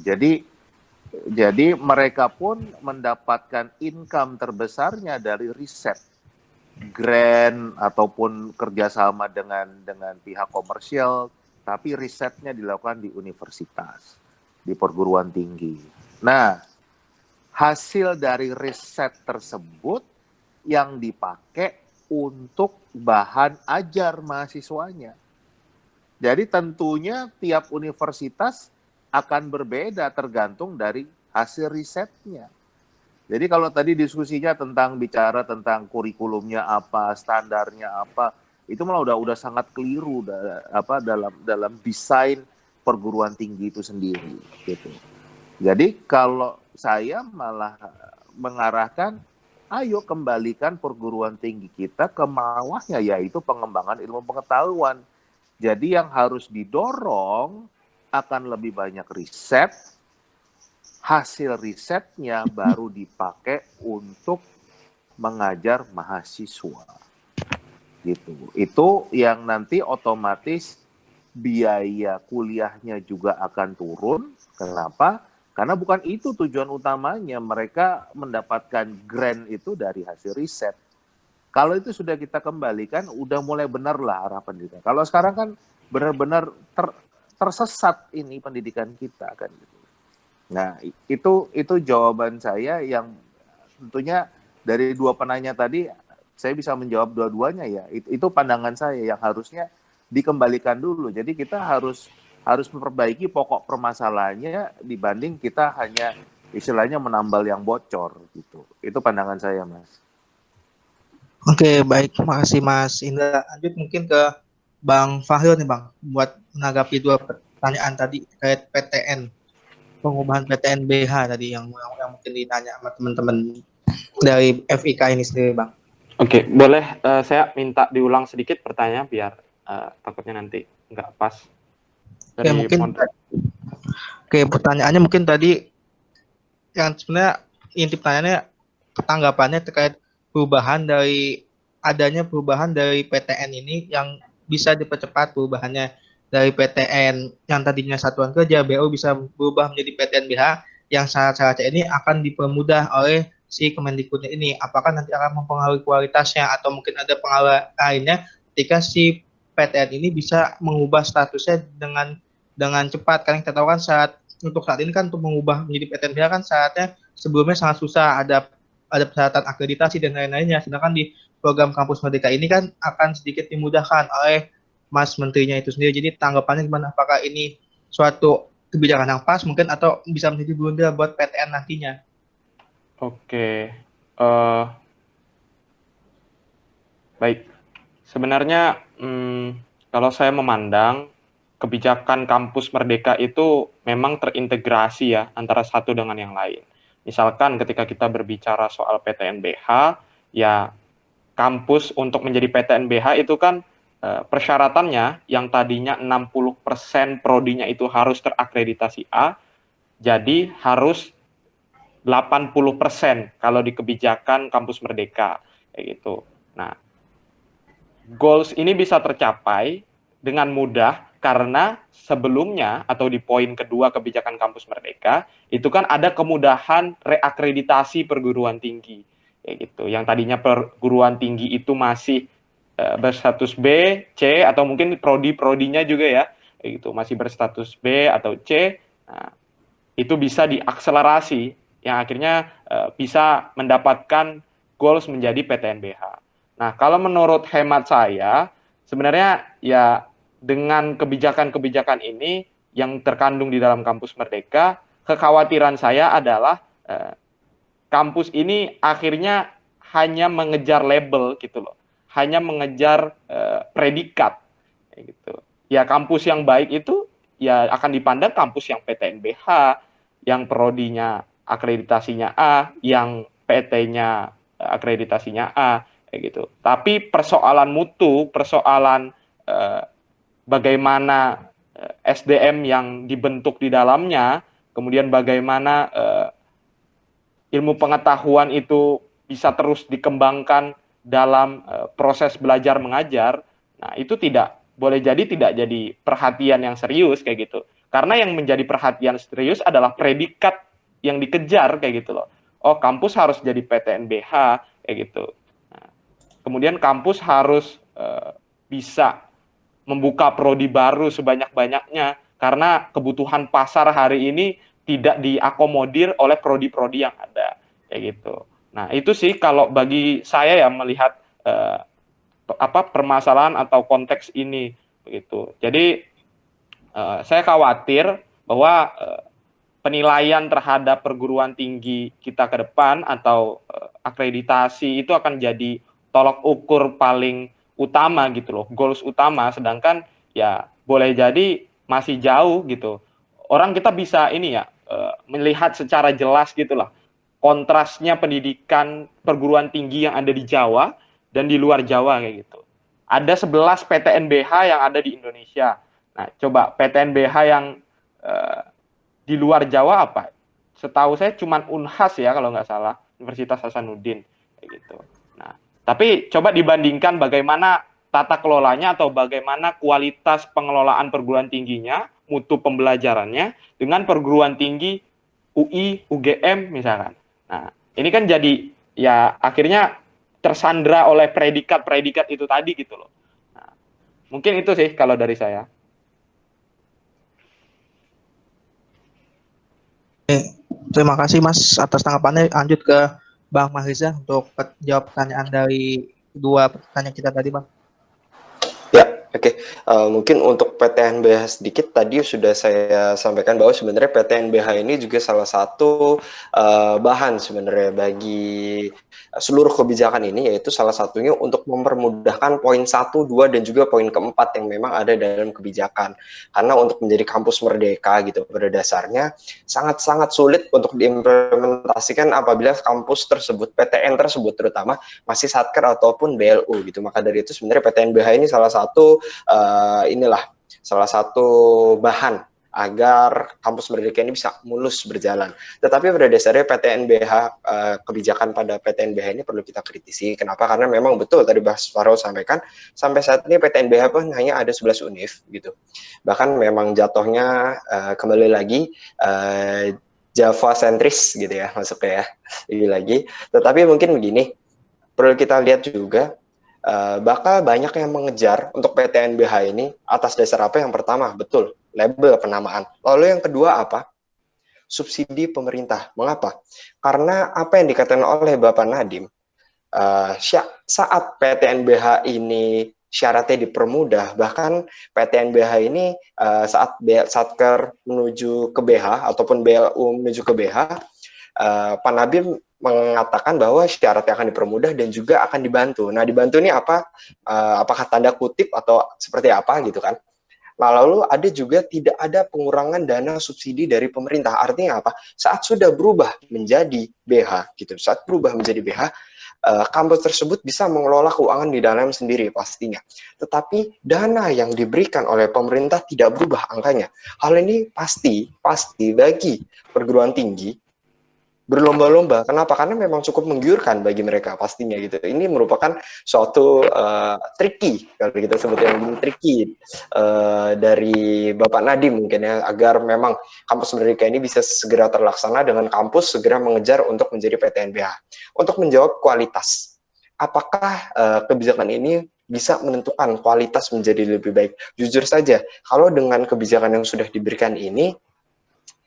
Jadi mereka pun mendapatkan income terbesarnya dari riset, grant ataupun kerjasama dengan pihak komersial, tapi risetnya dilakukan di universitas, di perguruan tinggi. Nah, hasil dari riset tersebut yang dipakai untuk bahan ajar mahasiswanya. Jadi tentunya tiap universitas akan berbeda tergantung dari hasil risetnya. Jadi kalau tadi diskusinya bicara tentang kurikulumnya apa, standarnya apa, itu malah udah sangat keliru dalam desain perguruan tinggi itu sendiri gitu. Jadi kalau saya malah mengarahkan, ayo kembalikan perguruan tinggi kita ke marwahnya, yaitu pengembangan ilmu pengetahuan. Jadi yang harus didorong akan lebih banyak riset, hasil risetnya baru dipakai untuk mengajar mahasiswa. Gitu. Itu yang nanti otomatis biaya kuliahnya juga akan turun. Kenapa? Karena bukan itu tujuan utamanya. Mereka mendapatkan grant itu dari hasil riset. Kalau itu sudah kita kembalikan, udah mulai benar lah arah pendidikan. Kalau sekarang kan benar-benar tersesat ini pendidikan kita kan. Nah, itu jawaban saya yang tentunya dari dua penanya tadi, saya bisa menjawab dua-duanya ya. Itu pandangan saya yang harusnya dikembalikan dulu. Jadi kita harus memperbaiki pokok permasalahannya dibanding kita hanya istilahnya menambal yang bocor gitu. Itu pandangan saya, Mas. Oke, baik. Makasih Mas Indra. Lanjut mungkin ke Bang Fahril nih Bang, buat menanggapi dua pertanyaan tadi terkait PTN, pengubahan PTN BH tadi yang mungkin ditanya sama teman-teman dari FIK ini sendiri Bang. Oke, boleh saya minta diulang sedikit pertanyaan biar takutnya nanti nggak pas. Oke, mungkin pertanyaannya mungkin tadi yang sebenarnya inti pertanyaannya tanggapannya terkait adanya perubahan dari PTN ini yang bisa dipercepat perubahannya dari PTN yang tadinya satuan kerja BO bisa berubah menjadi PTN BH yang syarat-syaratnya ini akan dipermudah oleh si Kemendikbudnya ini. Apakah nanti akan mempengaruhi kualitasnya atau mungkin ada pengaruh lainnya ketika si PTN ini bisa mengubah statusnya dengan cepat? Karena kita tahu kan untuk saat ini kan untuk mengubah menjadi PTN BH kan syaratnya sebelumnya sangat susah, ada persyaratan akreditasi dan lain-lainnya. Sedangkan di program Kampus Merdeka ini kan akan sedikit dimudahkan oleh Mas Menterinya itu sendiri. Jadi tanggapannya gimana? Apakah ini suatu kebijakan yang pas mungkin atau bisa menjadi blunder buat PTN nantinya? Oke, baik. Sebenarnya kalau saya memandang kebijakan Kampus Merdeka itu memang terintegrasi ya antara satu dengan yang lain. Misalkan ketika kita berbicara soal PTN BH, ya kampus untuk menjadi PTN BH itu kan persyaratannya yang tadinya 60% prodinya itu harus terakreditasi A, jadi harus 80% kalau di kebijakan Kampus Merdeka kayak gitu. Nah, goals ini bisa tercapai dengan mudah karena sebelumnya atau di poin kedua kebijakan Kampus Merdeka itu kan ada kemudahan reakreditasi perguruan tinggi kayak gitu. Yang tadinya perguruan tinggi itu masih berstatus B, C atau mungkin prodi-prodinya juga ya kayak gitu masih berstatus B atau C. Nah, itu bisa diakselerasi yang akhirnya bisa mendapatkan goals menjadi PTNBH. Nah, kalau menurut hemat saya sebenarnya ya dengan kebijakan-kebijakan ini yang terkandung di dalam kampus Merdeka, kekhawatiran saya adalah kampus ini akhirnya hanya mengejar label gitu loh, hanya mengejar predikat gitu. Ya kampus yang baik itu ya akan dipandang kampus yang PTNBH, yang prodinya akreditasinya A, yang PT-nya akreditasinya A, kayak gitu. Tapi persoalan mutu, persoalan bagaimana SDM yang dibentuk di dalamnya, kemudian bagaimana ilmu pengetahuan itu bisa terus dikembangkan dalam proses belajar mengajar, nah itu boleh jadi tidak jadi perhatian yang serius kayak gitu. Karena yang menjadi perhatian serius adalah predikat yang dikejar kayak gitu loh. Oh, kampus harus jadi PTNBH kayak gitu. Nah, kemudian kampus harus bisa membuka prodi baru sebanyak-banyaknya karena kebutuhan pasar hari ini tidak diakomodir oleh prodi-prodi yang ada kayak gitu. Nah, itu sih kalau bagi saya ya melihat permasalahan atau konteks ini begitu. Jadi saya khawatir bahwa penilaian terhadap perguruan tinggi kita ke depan atau akreditasi itu akan jadi tolok ukur paling utama gitu loh, goals utama, sedangkan ya boleh jadi masih jauh gitu. Orang kita bisa ini ya melihat secara jelas gitulah kontrasnya pendidikan perguruan tinggi yang ada di Jawa dan di luar Jawa kayak gitu. Ada 11 PTNBH yang ada di Indonesia. Nah, coba PTNBH yang di luar Jawa apa? Setahu saya cuma Unhas ya kalau nggak salah, Universitas Hasanuddin kayak gitu. Nah, tapi coba dibandingkan bagaimana tata kelolanya atau bagaimana kualitas pengelolaan perguruan tingginya, mutu pembelajarannya dengan perguruan tinggi UI, UGM misalkan. Nah, ini kan jadi ya akhirnya tersandra oleh predikat-predikat itu tadi gitu loh. Nah, mungkin itu sih kalau dari saya. Terima kasih Mas atas tanggapannya. Lanjut ke Bang Mahriza untuk jawab pertanyaan dari dua pertanyaan kita tadi, Bang. Ya, oke. Mungkin untuk PTNBH sedikit tadi sudah saya sampaikan bahwa sebenarnya PTNBH ini juga salah satu bahan sebenarnya bagi seluruh kebijakan ini, yaitu salah satunya untuk mempermudahkan poin 1, 2, dan juga poin keempat yang memang ada dalam kebijakan. Karena untuk menjadi kampus merdeka gitu pada dasarnya sangat-sangat sulit untuk diimplementasikan apabila kampus tersebut, PTN tersebut terutama masih satker ataupun BLU gitu. Maka dari itu sebenarnya PTNBH ini salah satu salah satu bahan agar kampus merdeka ini bisa mulus berjalan. Tetapi pada dasarnya PTNBH, kebijakan pada PTNBH ini perlu kita kritisi. Kenapa? Karena memang betul tadi Mas Farul sampaikan, sampai saat ini PTNBH pun hanya ada 11 univ gitu. Bahkan memang jatuhnya kembali lagi Java sentris gitu ya masuknya ya, lagi. Tetapi mungkin begini, perlu kita lihat juga bakal banyak yang mengejar untuk PTNBH ini atas dasar apa? Yang pertama, betul, label penamaan. Lalu yang kedua apa? Subsidi pemerintah. Mengapa? Karena apa yang dikatakan oleh Bapak Nadiem, saat PTNBH ini syaratnya dipermudah, bahkan PTNBH ini saat satker menuju ke BH ataupun BLU menuju ke BH, Pak Nadiem mengatakan bahwa syaratnya akan dipermudah dan juga akan dibantu. Nah, dibantu ini apa? Apakah tanda kutip atau seperti apa gitu kan? Nah, lalu ada juga tidak ada pengurangan dana subsidi dari pemerintah. Artinya apa? Saat sudah berubah menjadi BH gitu. Saat berubah menjadi BH, kampus tersebut bisa mengelola keuangan di dalam sendiri pastinya. Tetapi dana yang diberikan oleh pemerintah tidak berubah angkanya. Hal ini pasti bagi perguruan tinggi berlomba-lomba. Kenapa? Karena memang cukup menggiurkan bagi mereka pastinya gitu. Ini merupakan suatu tricky, kalau kita sebutnya tricky dari Bapak Nadiem mungkin ya, agar memang kampus merdeka ini bisa segera terlaksana dengan kampus segera mengejar untuk menjadi PTNBH. Untuk menjawab kualitas, apakah kebijakan ini bisa menentukan kualitas menjadi lebih baik? Jujur saja, kalau dengan kebijakan yang sudah diberikan ini,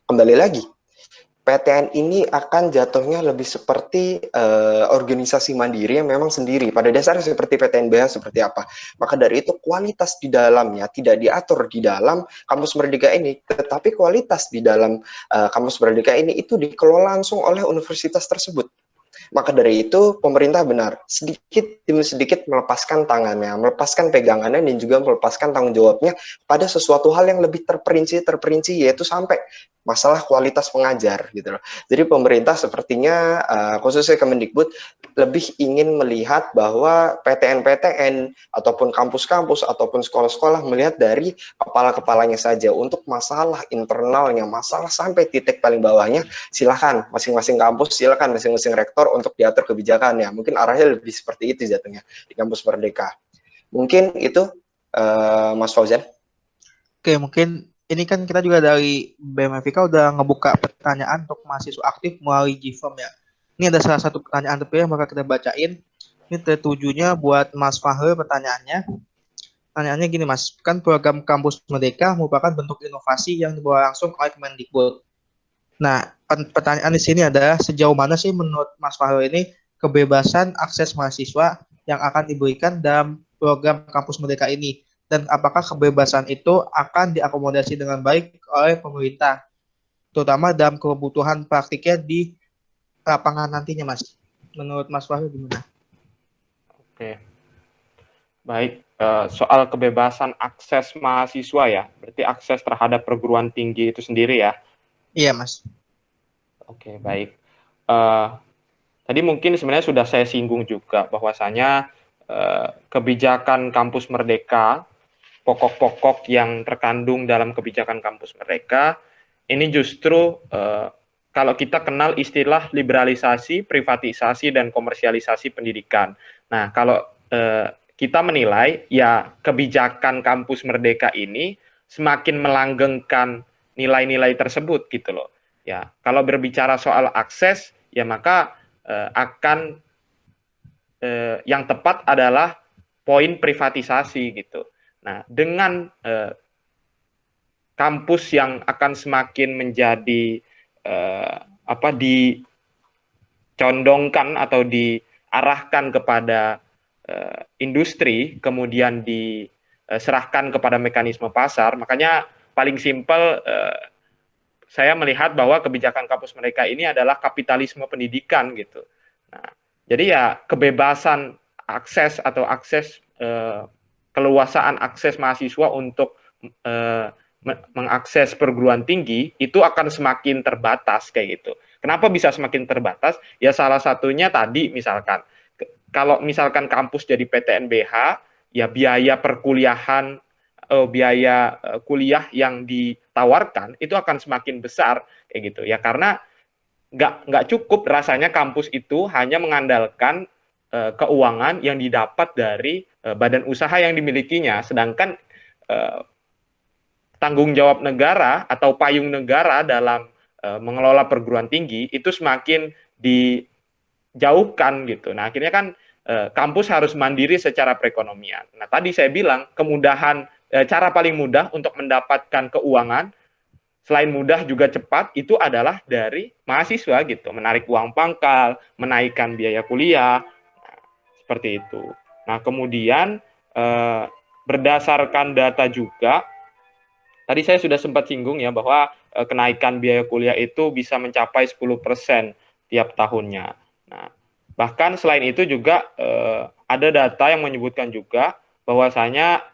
kembali lagi, PTN ini akan jatuhnya lebih seperti organisasi mandiri yang memang sendiri. Pada dasarnya seperti PTNBH seperti apa. Maka dari itu kualitas di dalamnya tidak diatur di dalam Kampus Merdeka ini, tetapi kualitas di dalam Kampus Merdeka ini itu dikelola langsung oleh universitas tersebut. Maka dari itu pemerintah benar sedikit demi sedikit melepaskan tangannya, melepaskan pegangannya dan juga melepaskan tanggung jawabnya pada sesuatu hal yang lebih terperinci yaitu sampai masalah kualitas pengajar gitu loh. Jadi pemerintah sepertinya khususnya Kemendikbud lebih ingin melihat bahwa PTN-PTN ataupun kampus-kampus ataupun sekolah-sekolah melihat dari kepala-kepalanya saja. Untuk masalah internalnya, masalah sampai titik paling bawahnya, silakan masing-masing kampus, silakan masing-masing rektor untuk diatur kebijakannya. Mungkin arahnya lebih seperti itu jatuhnya di Kampus Merdeka. Mungkin itu Mas Fauzan. Oke, mungkin ini kan kita juga dari BMFIK udah ngebuka pertanyaan untuk mahasiswa aktif melalui GFORM ya. Ini ada salah satu pertanyaan terpilih yang bakal kita bacain. Ini tertujunya buat Mas Fahrul pertanyaannya. Pertanyaannya gini Mas, kan program Kampus Merdeka merupakan bentuk inovasi yang dibawa langsung oleh Kemendikbud. Nah, pertanyaan di sini adalah sejauh mana sih menurut Mas Fahrul ini kebebasan akses mahasiswa yang akan diberikan dalam program Kampus Merdeka ini? Dan apakah kebebasan itu akan diakomodasi dengan baik oleh pemerintah, terutama dalam kebutuhan praktiknya di lapangan nantinya, Mas? Menurut Mas Fahrul gimana? Oke, baik. Soal kebebasan akses mahasiswa ya, berarti akses terhadap perguruan tinggi itu sendiri ya? Iya, Mas. Oke, baik. Tadi mungkin sebenarnya sudah saya singgung juga bahwasanya kebijakan Kampus Merdeka, pokok-pokok yang terkandung dalam kebijakan Kampus Merdeka, ini justru kalau kita kenal istilah liberalisasi, privatisasi, dan komersialisasi pendidikan. Nah, kalau kita menilai ya kebijakan Kampus Merdeka ini semakin melanggengkan nilai-nilai tersebut gitu loh. Ya, kalau berbicara soal akses, ya maka akan yang tepat adalah poin privatisasi gitu. Nah, dengan kampus yang akan semakin menjadi dicondongkan atau diarahkan kepada industri, kemudian diserahkan kepada mekanisme pasar, makanya paling simpel saya melihat bahwa kebijakan Kampus Merdeka ini adalah kapitalisme pendidikan gitu. Nah, jadi ya kebebasan akses atau keluasaan akses mahasiswa untuk mengakses perguruan tinggi itu akan semakin terbatas kayak gitu. Kenapa bisa semakin terbatas? Ya salah satunya tadi misalkan kalau misalkan kampus jadi PTNBH, ya biaya perkuliahan, biaya kuliah yang ditawarkan itu akan semakin besar kayak gitu ya, karena nggak cukup rasanya kampus itu hanya mengandalkan keuangan yang didapat dari badan usaha yang dimilikinya, sedangkan tanggung jawab negara atau payung negara dalam mengelola perguruan tinggi itu semakin dijauhkan gitu. Nah, akhirnya kan kampus harus mandiri secara perekonomian. Nah, tadi saya bilang kemudahan, cara paling mudah untuk mendapatkan keuangan selain mudah juga cepat itu adalah dari mahasiswa gitu, menarik uang pangkal, menaikkan biaya kuliah, seperti itu. Nah, kemudian berdasarkan data juga, tadi saya sudah sempat singgung ya bahwa kenaikan biaya kuliah itu bisa mencapai 10% tiap tahunnya. Nah, bahkan selain itu juga ada data yang menyebutkan juga bahwasanya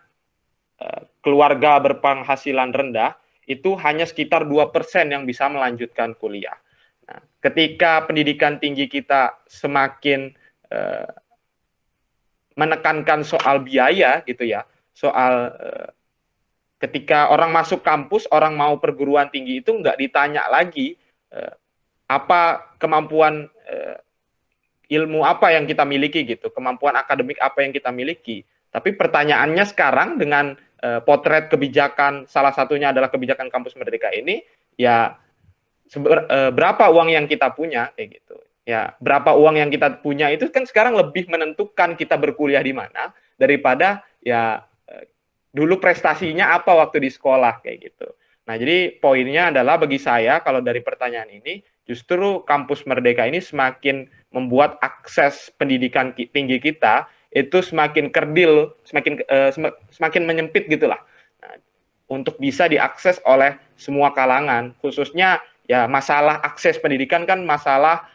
keluarga berpenghasilan rendah itu hanya sekitar 2% yang bisa melanjutkan kuliah. Nah, ketika pendidikan tinggi kita semakin menekankan soal biaya gitu ya, soal ketika orang masuk kampus, orang mau perguruan tinggi itu nggak ditanya lagi apa kemampuan ilmu apa yang kita miliki gitu, kemampuan akademik apa yang kita miliki. Tapi pertanyaannya sekarang dengan potret kebijakan, salah satunya adalah kebijakan Kampus Merdeka ini, ya berapa uang yang kita punya kayak gitu. Ya, berapa uang yang kita punya itu kan sekarang lebih menentukan kita berkuliah di mana daripada ya dulu prestasinya apa waktu di sekolah kayak gitu. Nah, jadi poinnya adalah bagi saya kalau dari pertanyaan ini Justru kampus Merdeka ini semakin membuat akses pendidikan tinggi kita itu semakin kerdil, semakin menyempit gitulah. Nah, untuk bisa diakses oleh semua kalangan, khususnya ya masalah akses pendidikan kan masalah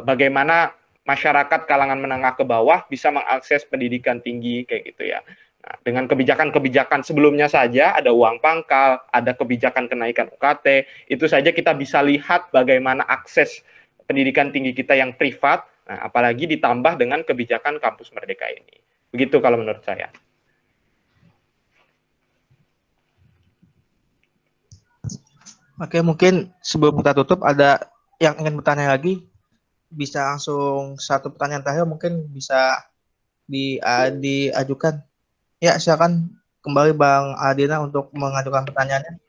bagaimana masyarakat kalangan menengah ke bawah bisa mengakses pendidikan tinggi kayak gitu ya. Nah, dengan kebijakan-kebijakan sebelumnya saja, ada uang pangkal, ada kebijakan kenaikan UKT, itu saja kita bisa lihat bagaimana akses pendidikan tinggi kita yang privat, nah, apalagi ditambah dengan kebijakan kampus Merdeka ini. Begitu kalau menurut saya. Oke, mungkin sebelum kita tutup ada yang ingin bertanya lagi, bisa langsung satu pertanyaan terakhir mungkin bisa diajukan. Ya, silakan kembali Bang Adina untuk mengajukan pertanyaannya.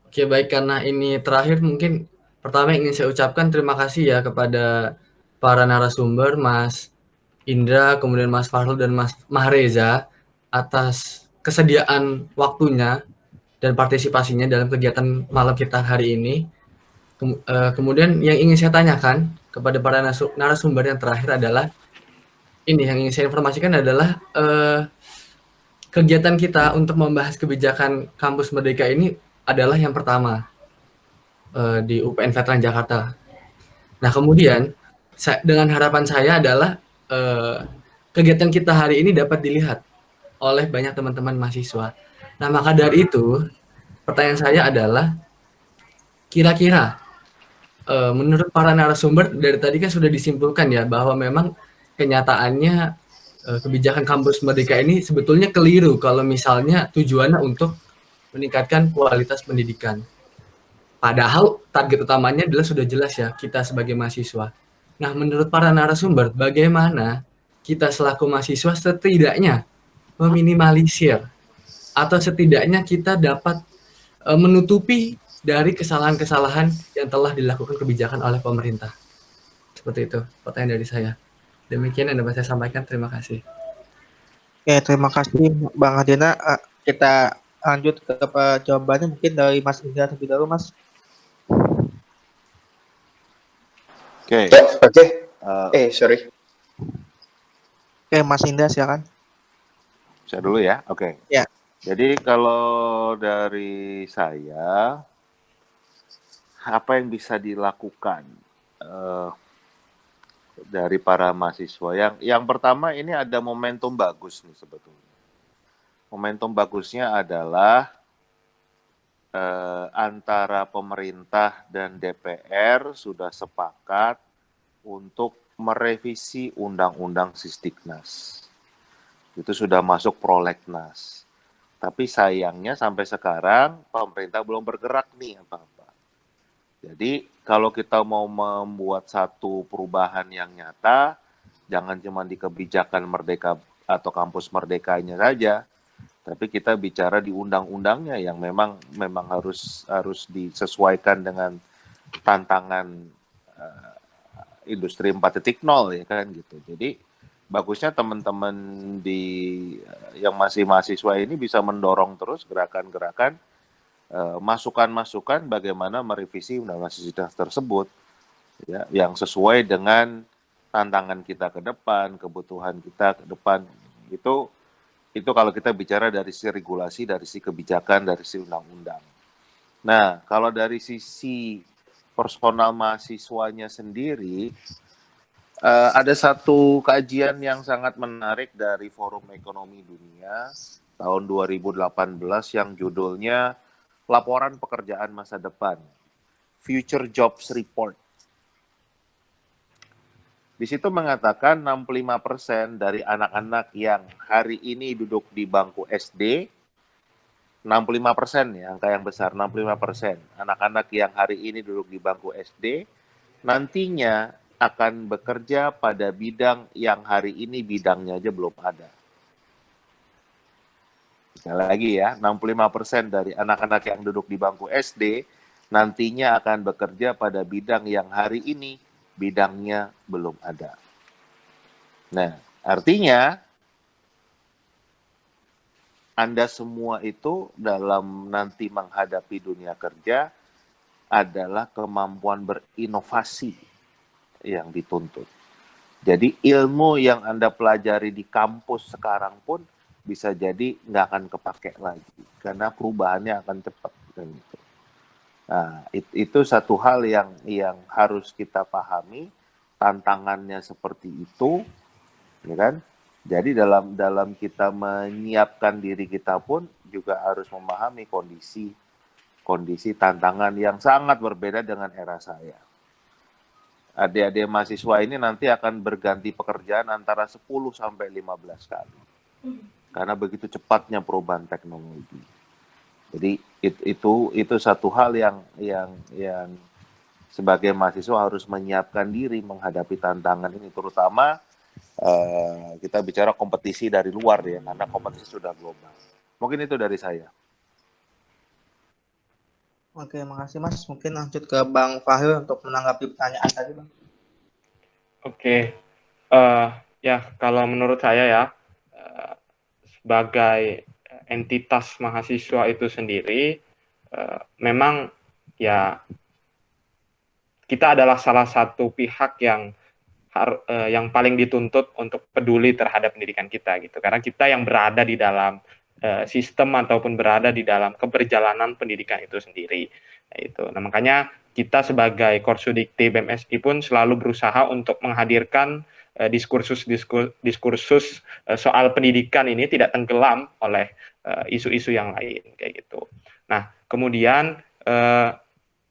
Oke, baik, karena ini terakhir mungkin pertama ingin saya ucapkan terima kasih ya kepada para narasumber, Mas Indra, kemudian Mas Fahrul dan Mas Mahreza atas kesediaan waktunya dan partisipasinya dalam kegiatan malam kita hari ini. Kemudian yang ingin saya tanyakan kepada para narasumber yang terakhir adalah ini, yang ingin saya informasikan adalah kegiatan kita untuk membahas kebijakan kampus Merdeka ini adalah yang pertama di UPN Veteran Jakarta. Nah, kemudian dengan harapan saya adalah kegiatan kita hari ini dapat dilihat oleh banyak teman-teman mahasiswa. Nah, maka dari itu pertanyaan saya adalah kira-kira menurut para narasumber dari tadi kan sudah disimpulkan ya bahwa memang kenyataannya kebijakan kampus Merdeka ini sebetulnya keliru kalau misalnya tujuannya untuk meningkatkan kualitas pendidikan. Padahal target utamanya adalah sudah jelas ya, kita sebagai mahasiswa. Nah, menurut para narasumber, bagaimana kita selaku mahasiswa setidaknya meminimalisir atau setidaknya kita dapat menutupi dari kesalahan-kesalahan yang telah dilakukan kebijakan oleh pemerintah. Seperti itu pertanyaan dari saya. Demikian yang dapat saya sampaikan. Terima kasih. Oke, terima kasih Bang Adina. Kita lanjut ke jawabannya mungkin dari Mas Indra terlebih dahulu, Mas. Oke. Ya, oke. Sorry. Oke, Mas Indra silakan. Saya dulu ya. Oke. Ya. Jadi kalau dari saya, apa yang bisa dilakukan dari para mahasiswa? Yang pertama, ini ada momentum bagus nih sebetulnya. Momentum bagusnya adalah antara pemerintah dan DPR sudah sepakat untuk merevisi Undang-Undang Sisdiknas. Itu sudah masuk prolegnas. Tapi sayangnya sampai sekarang pemerintah belum bergerak nih apa-apa. Jadi kalau kita mau membuat satu perubahan yang nyata, jangan cuma di kebijakan Merdeka atau kampus Merdekanya saja, tapi kita bicara di undang-undangnya yang memang harus disesuaikan dengan tantangan industri 4.0 ya kan gitu. Jadi bagusnya teman-teman yang masih mahasiswa ini bisa mendorong terus gerakan-gerakan masukan-masukan bagaimana merevisi Undang-Undang Sisdiknas tersebut ya, yang sesuai dengan tantangan kita ke depan, kebutuhan kita ke depan. Itu kalau kita bicara dari sisi regulasi, dari sisi kebijakan, dari sisi undang-undang. Nah, kalau dari sisi personal mahasiswanya sendiri, ada satu kajian yang sangat menarik dari Forum Ekonomi Dunia tahun 2018 yang judulnya Laporan Pekerjaan Masa Depan, Future Jobs Report. Di situ mengatakan 65% dari anak-anak yang hari ini duduk di bangku SD, 65% ya, angka yang besar, 65%. Anak-anak yang hari ini duduk di bangku SD, nantinya akan bekerja pada bidang yang hari ini bidangnya aja belum ada. Sekali lagi ya, 65% dari anak-anak yang duduk di bangku SD nantinya akan bekerja pada bidang yang hari ini bidangnya belum ada. Nah, artinya Anda semua itu dalam nanti menghadapi dunia kerja adalah kemampuan berinovasi yang dituntut. Jadi ilmu yang Anda pelajari di kampus sekarang pun bisa jadi nggak akan kepake lagi karena perubahannya akan cepat kan gitu. Nah, itu satu hal yang harus kita pahami, tantangannya seperti itu, ya kan? Jadi dalam kita menyiapkan diri kita pun juga harus memahami kondisi tantangan yang sangat berbeda dengan era saya. Adik-adik mahasiswa ini nanti akan berganti pekerjaan antara 10 sampai 15 kali. Karena begitu cepatnya perubahan teknologi. Jadi itu satu hal yang sebagai mahasiswa harus menyiapkan diri menghadapi tantangan ini, terutama kita bicara kompetisi dari luar ya, karena kompetisi sudah global. Mungkin itu dari saya. Oke, makasih Mas. Mungkin lanjut ke Bang Fahil untuk menanggapi pertanyaan tadi, Bang. Oke, ya kalau menurut saya ya, sebagai entitas mahasiswa itu sendiri, memang ya kita adalah salah satu pihak yang paling dituntut untuk peduli terhadap pendidikan kita gitu, karena kita yang berada di dalam sistem ataupun berada di dalam keberjalanan pendidikan itu sendiri. Nah, makanya kita sebagai Korsudikti BMSI pun selalu berusaha untuk menghadirkan diskursus soal pendidikan ini tidak tenggelam oleh isu-isu yang lain kayak gitu. Nah, kemudian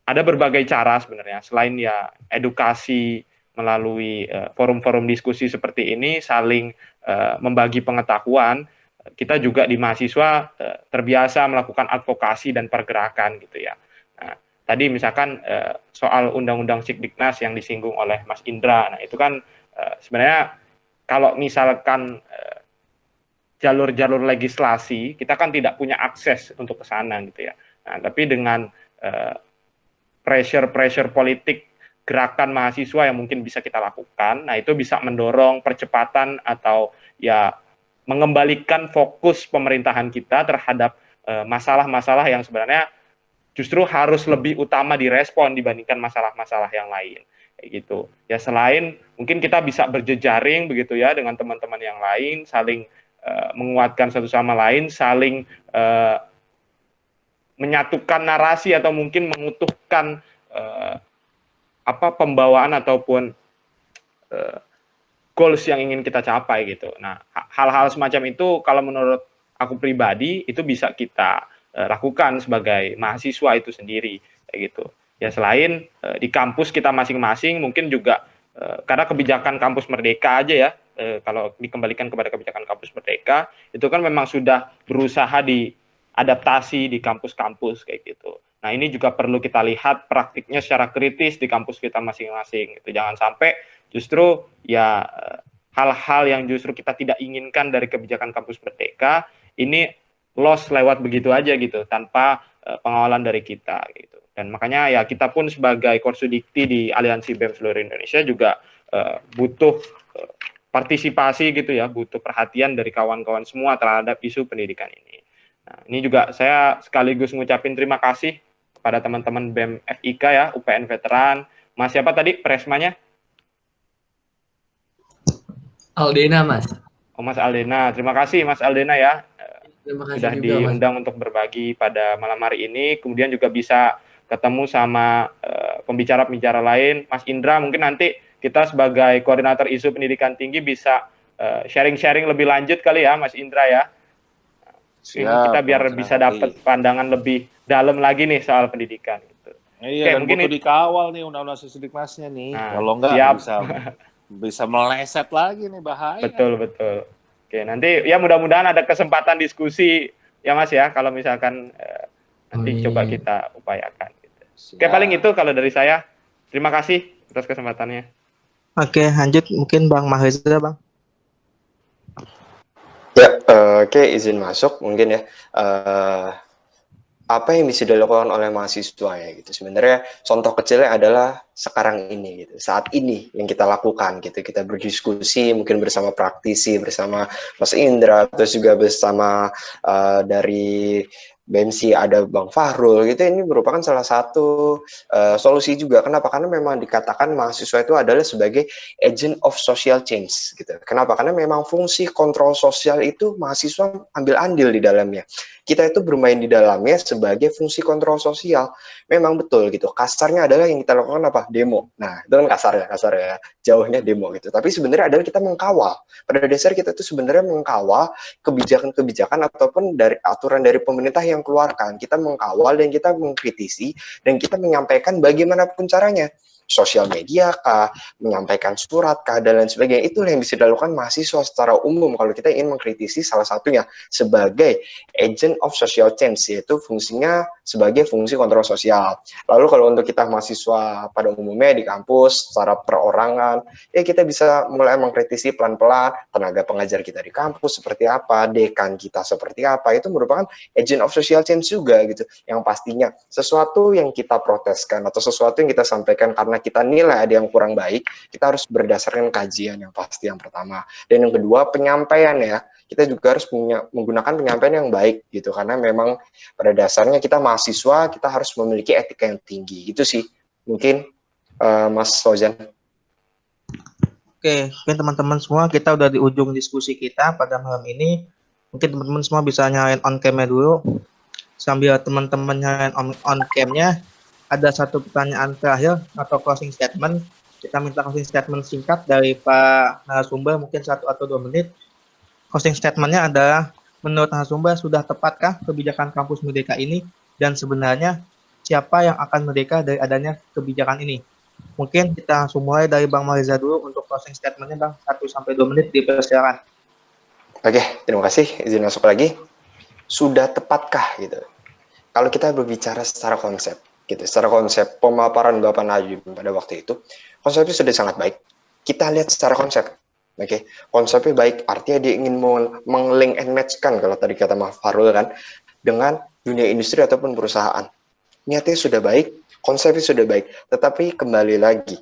ada berbagai cara sebenarnya selain ya edukasi melalui forum-forum diskusi seperti ini, saling membagi pengetahuan. Kita juga di mahasiswa terbiasa melakukan advokasi dan pergerakan gitu ya. Nah, tadi misalkan soal Undang-Undang Sikdiknas yang disinggung oleh Mas Indra, nah itu kan sebenarnya kalau misalkan jalur-jalur legislasi, kita kan tidak punya akses untuk ke sana gitu ya. Nah, tapi dengan pressure politik gerakan mahasiswa yang mungkin bisa kita lakukan, nah itu bisa mendorong percepatan atau ya mengembalikan fokus pemerintahan kita terhadap masalah-masalah yang sebenarnya justru harus lebih utama direspon dibandingkan masalah-masalah yang lain kayak gitu. Ya selain mungkin kita bisa berjejaring begitu ya dengan teman-teman yang lain, saling menguatkan satu sama lain, saling menyatukan narasi atau mungkin mengutuhkan pembawaan ataupun goals yang ingin kita capai gitu. Nah, hal-hal semacam itu kalau menurut aku pribadi itu bisa kita lakukan sebagai mahasiswa itu sendiri kayak gitu. Ya selain di kampus kita masing-masing mungkin juga karena kebijakan kampus merdeka aja ya, kalau dikembalikan kepada kebijakan kampus merdeka itu kan memang sudah berusaha diadaptasi di kampus-kampus kayak gitu. Nah, ini juga perlu kita lihat praktiknya secara kritis di kampus kita masing-masing gitu. Jangan sampai justru ya hal-hal yang justru kita tidak inginkan dari kebijakan kampus merdeka ini loss lewat begitu aja gitu tanpa pengawalan dari kita gitu. Dan makanya ya kita pun sebagai Korsudikti di Aliansi BEM seluruh Indonesia juga butuh partisipasi gitu ya, butuh perhatian dari kawan-kawan semua terhadap isu pendidikan ini. Nah, ini juga saya sekaligus ngucapin terima kasih kepada teman-teman BEM FIK ya, UPN Veteran. Mas siapa tadi presmanya? Aldena, Mas. Oh, Mas Aldena. Terima kasih Mas Aldena ya. Terima kasih sudah juga, diundang Mas, untuk berbagi pada malam hari ini. Kemudian juga bisa ketemu sama pembicara-pembicara lain. Mas Indra, mungkin nanti kita sebagai koordinator isu pendidikan tinggi bisa sharing-sharing lebih lanjut kali ya, Mas Indra ya. Ini kita biar bisa dapat pandangan lebih dalam lagi nih soal pendidikan. Gitu. Iya, dan mungkin butuh dikawal nih undang-undang Sikdiknasnya nih. Nah, kalau enggak bisa meleset lagi nih, bahaya. Betul. Oke, nanti ya mudah-mudahan ada kesempatan diskusi ya Mas ya, kalau misalkan nanti coba kita upayakan. Gitu. Oke, paling itu kalau dari saya. Terima kasih atas kesempatannya. Oke, lanjut mungkin Bang Mahriza, Bang. Ya, oke, izin masuk mungkin ya. Apa yang bisa dilakukan oleh mahasiswa ya gitu. Sebenarnya contoh kecilnya adalah sekarang ini gitu. Saat ini yang kita lakukan gitu. Kita berdiskusi mungkin bersama praktisi, bersama Mas Indra, terus juga bersama dari BMC ada Bang Fahrul gitu, ini merupakan salah satu solusi juga. Kenapa? Karena memang dikatakan mahasiswa itu adalah sebagai agent of social change gitu. Kenapa? Karena memang fungsi kontrol sosial itu mahasiswa ambil andil di dalamnya. Kita itu bermain di dalamnya sebagai fungsi kontrol sosial. Memang betul gitu. Kasarnya adalah yang kita lakukan apa? Demo. Nah, itu kan kasar ya, jauhnya demo gitu. Tapi sebenarnya adalah kita mengkawal. Pada dasar kita itu sebenarnya mengkawal kebijakan-kebijakan ataupun dari aturan dari pemerintah yang keluarkan. Kita mengkawal dan kita mengkritisi dan kita menyampaikan bagaimanapun caranya. Sosial media kah, menyampaikan surat kah, dan lain sebagainya. Itulah yang bisa dilakukan mahasiswa secara umum kalau kita ingin mengkritisi salah satunya sebagai agent of social change, yaitu fungsinya sebagai fungsi kontrol sosial. Lalu kalau untuk kita mahasiswa pada umumnya di kampus secara perorangan, ya kita bisa mulai mengkritisi pelan-pelan tenaga pengajar kita di kampus seperti apa, dekan kita seperti apa. Itu merupakan agent of social change juga gitu, yang pastinya sesuatu yang kita proteskan atau sesuatu yang kita sampaikan karena kita nilai ada yang kurang baik, kita harus berdasarkan kajian yang pasti, yang pertama. Dan yang kedua, penyampaian ya, kita juga harus menggunakan penyampaian yang baik gitu, karena memang pada dasarnya kita mahasiswa, kita harus memiliki etika yang tinggi. Itu sih mungkin Mas Fauzan. Oke, mungkin teman-teman semua, kita udah di ujung diskusi kita pada malam ini. Mungkin teman-teman semua bisa nyalain on cam-nya dulu. Sambil teman-teman nyalain on cam-nya, ada satu pertanyaan terakhir atau closing statement. Kita minta closing statement singkat dari Pak narasumber, mungkin 1 atau 2 menit. Closing statement-nya adalah, menurut narasumber, sudah tepatkah kebijakan Kampus Merdeka ini? Dan sebenarnya, siapa yang akan merdeka dari adanya kebijakan ini? Mungkin kita langsung mulai dari Bang Mariza dulu untuk closing statement-nya, Bang. 1-2 menit, dipersilakan. Oke, terima kasih. Izin masuk lagi. Sudah tepatkah gitu? Kalau kita berbicara secara konsep, gitu, secara konsep pemaparan Bapak Nadiem pada waktu itu, konsepnya sudah sangat baik. Kita lihat secara konsep. Oke, konsepnya baik, artinya dia ingin meng-link and match-kan, kalau tadi kata Mas Farul kan, dengan dunia industri ataupun perusahaan. Niatnya sudah baik, konsepnya sudah baik, tetapi kembali lagi,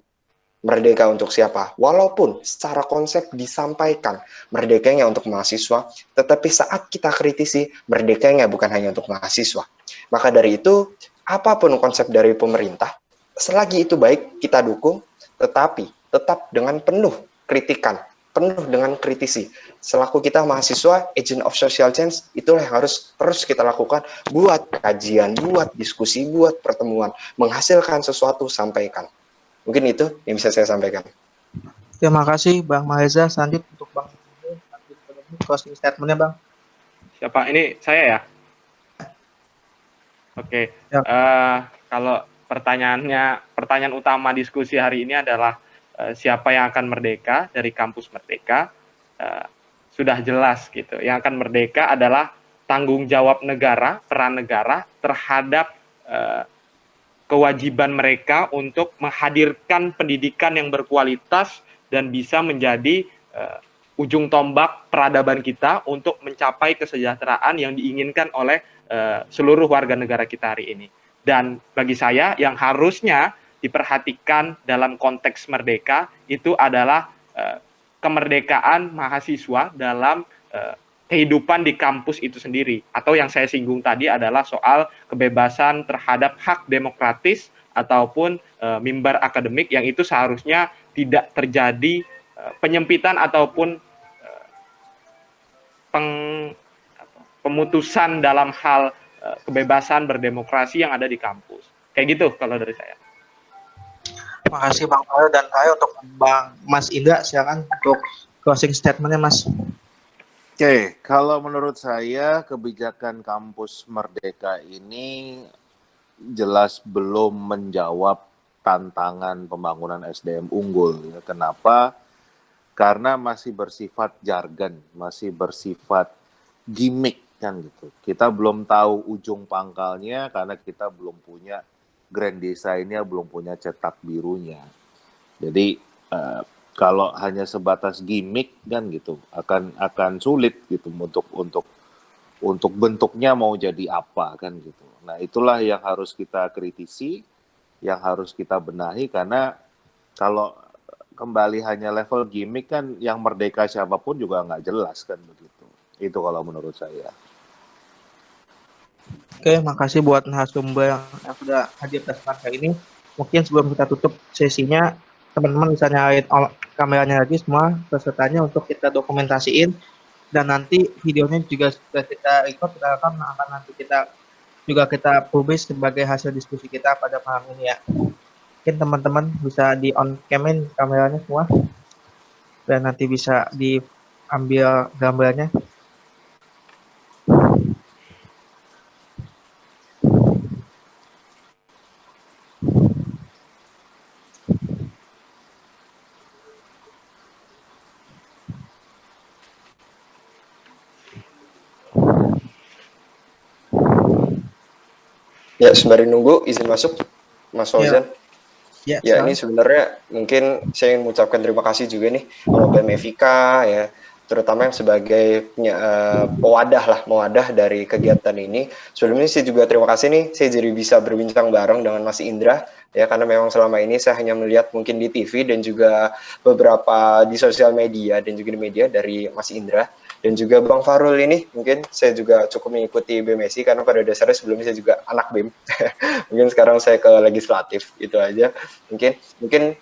merdeka untuk siapa? Walaupun secara konsep disampaikan merdekanya untuk mahasiswa, tetapi saat kita kritisi, merdekanya bukan hanya untuk mahasiswa. Maka dari itu, apapun konsep dari pemerintah, selagi itu baik, kita dukung, tetapi tetap dengan penuh kritikan, penuh dengan kritisi. Selaku kita mahasiswa, agent of social change, itulah yang harus terus kita lakukan, buat kajian, buat diskusi, buat pertemuan, menghasilkan sesuatu, sampaikan. Mungkin itu yang bisa saya sampaikan. Terima kasih Bang Mariza. Selanjut untuk Bang closing statement-nya, Bang. Siapa? Ini saya ya? Oke. Ya. Kalau pertanyaan utama diskusi hari ini adalah siapa yang akan merdeka dari Kampus Merdeka, sudah jelas gitu. Yang akan merdeka adalah tanggung jawab negara, peran negara terhadap kewajiban mereka untuk menghadirkan pendidikan yang berkualitas dan bisa menjadi ujung tombak peradaban kita untuk mencapai kesejahteraan yang diinginkan oleh seluruh warga negara kita hari ini. Dan bagi saya yang harusnya diperhatikan dalam konteks merdeka itu adalah kemerdekaan mahasiswa dalam kehidupan di kampus itu sendiri, atau yang saya singgung tadi adalah soal kebebasan terhadap hak demokratis ataupun mimbar akademik, yang itu seharusnya tidak terjadi penyempitan ataupun pemutusan dalam hal kebebasan berdemokrasi yang ada di kampus. Kayak gitu kalau dari saya. Terima kasih Bang Farul, dan untuk Bang Mas Indra, silakan untuk closing statement-nya, Mas. Oke, kalau menurut saya kebijakan Kampus Merdeka ini jelas belum menjawab tantangan pembangunan SDM unggul. Ya. Kenapa? Karena masih bersifat jargon, masih bersifat gimmick kan gitu. Kita belum tahu ujung pangkalnya karena kita belum punya grand design-nya, belum punya cetak birunya. Jadi kalau hanya sebatas gimmick kan gitu akan sulit gitu untuk bentuknya mau jadi apa kan gitu. Nah, itulah yang harus kita kritisi, yang harus kita benahi, karena kalau kembali hanya level gimmick kan yang merdeka siapapun juga nggak jelas kan begitu. Itu kalau menurut saya. Oke, makasih buat narasumber yang sudah hadir pada kesempatan ini. Mungkin sebelum kita tutup sesinya, teman-teman bisa nyalain kameranya lagi semua pesertanya untuk kita dokumentasiin, dan nanti videonya juga sudah kita record, kita rekam, akan nanti kita publish sebagai hasil diskusi kita pada malam ini ya. Mungkin teman-teman bisa di on camin kameranya semua, dan nanti bisa diambil gambarnya. Ya, sembari nunggu, izin masuk, Mas Fauzan. Ya, Ya, ini sebenarnya mungkin saya ingin mengucapkan terima kasih juga nih sama BMFIK ya, terutama yang sebagai pewadah dari kegiatan ini. Sebelumnya saya juga terima kasih nih, saya jadi bisa berbincang bareng dengan Mas Indra ya, karena memang selama ini saya hanya melihat mungkin di TV dan juga beberapa di sosial media dan juga di media dari Mas Indra. Dan juga Bang Fahrul ini, mungkin saya juga cukup mengikuti BMSI karena pada dasarnya sebelumnya saya juga anak BEM. Mungkin sekarang saya ke legislatif, itu aja. Mungkin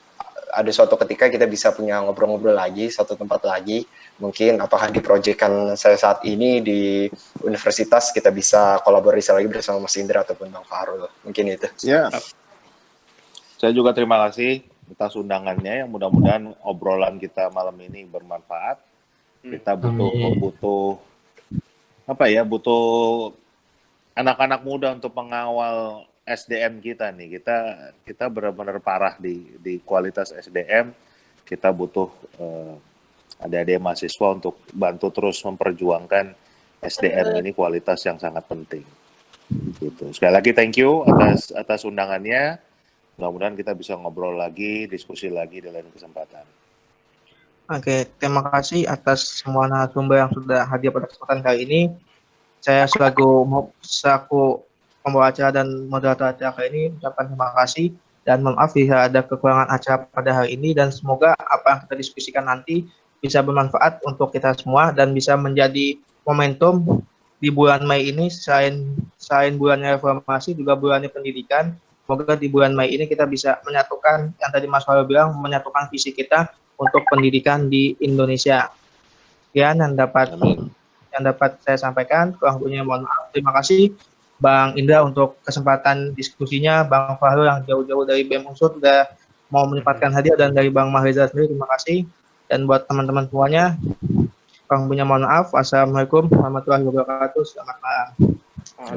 ada suatu ketika kita bisa punya ngobrol-ngobrol lagi, satu tempat lagi. Mungkin apakah di proyekan saya saat ini di universitas kita bisa kolaborasi lagi bersama Mas Indra ataupun Bang Fahrul. Mungkin itu. Ya. Saya juga terima kasih atas undangannya, yang mudah-mudahan obrolan kita malam ini bermanfaat. Kita butuh anak-anak muda untuk mengawal SDM kita nih. Kita benar-benar parah di kualitas SDM. Kita butuh adik-adik mahasiswa untuk bantu terus memperjuangkan SDM ini kualitas yang sangat penting. Gitu. Sekali lagi thank you atas undangannya. Mudah-mudahan kita bisa ngobrol lagi, diskusi lagi di lain kesempatan. Oke, terima kasih atas semua narasumber yang sudah hadir pada kesempatan kali ini. Saya selaku pembawa acara dan moderator acara kali ini ucapkan terima kasih dan maaf jika ada kekurangan acara pada hari ini, dan semoga apa yang kita diskusikan nanti bisa bermanfaat untuk kita semua dan bisa menjadi momentum di bulan Mei ini. Selain bulannya reformasi juga bulannya pendidikan. Semoga di bulan Mei ini kita bisa menyatukan yang tadi Mas Fahrul bilang, menyatukan visi kita untuk pendidikan di Indonesia. Sekian yang dapat saya sampaikan. Kurang lebihnya mohon maaf. Terima kasih Bang Indra untuk kesempatan diskusinya, Bang Fahrul yang jauh-jauh dari BEM Unsur sudah mau menyempatkan hadir, dan dari Bang Mahriza sendiri terima kasih. Dan buat teman-teman semuanya, kurang lebihnya mohon maaf. Wassalamualaikum warahmatullahi wabarakatuh. Selamat malam.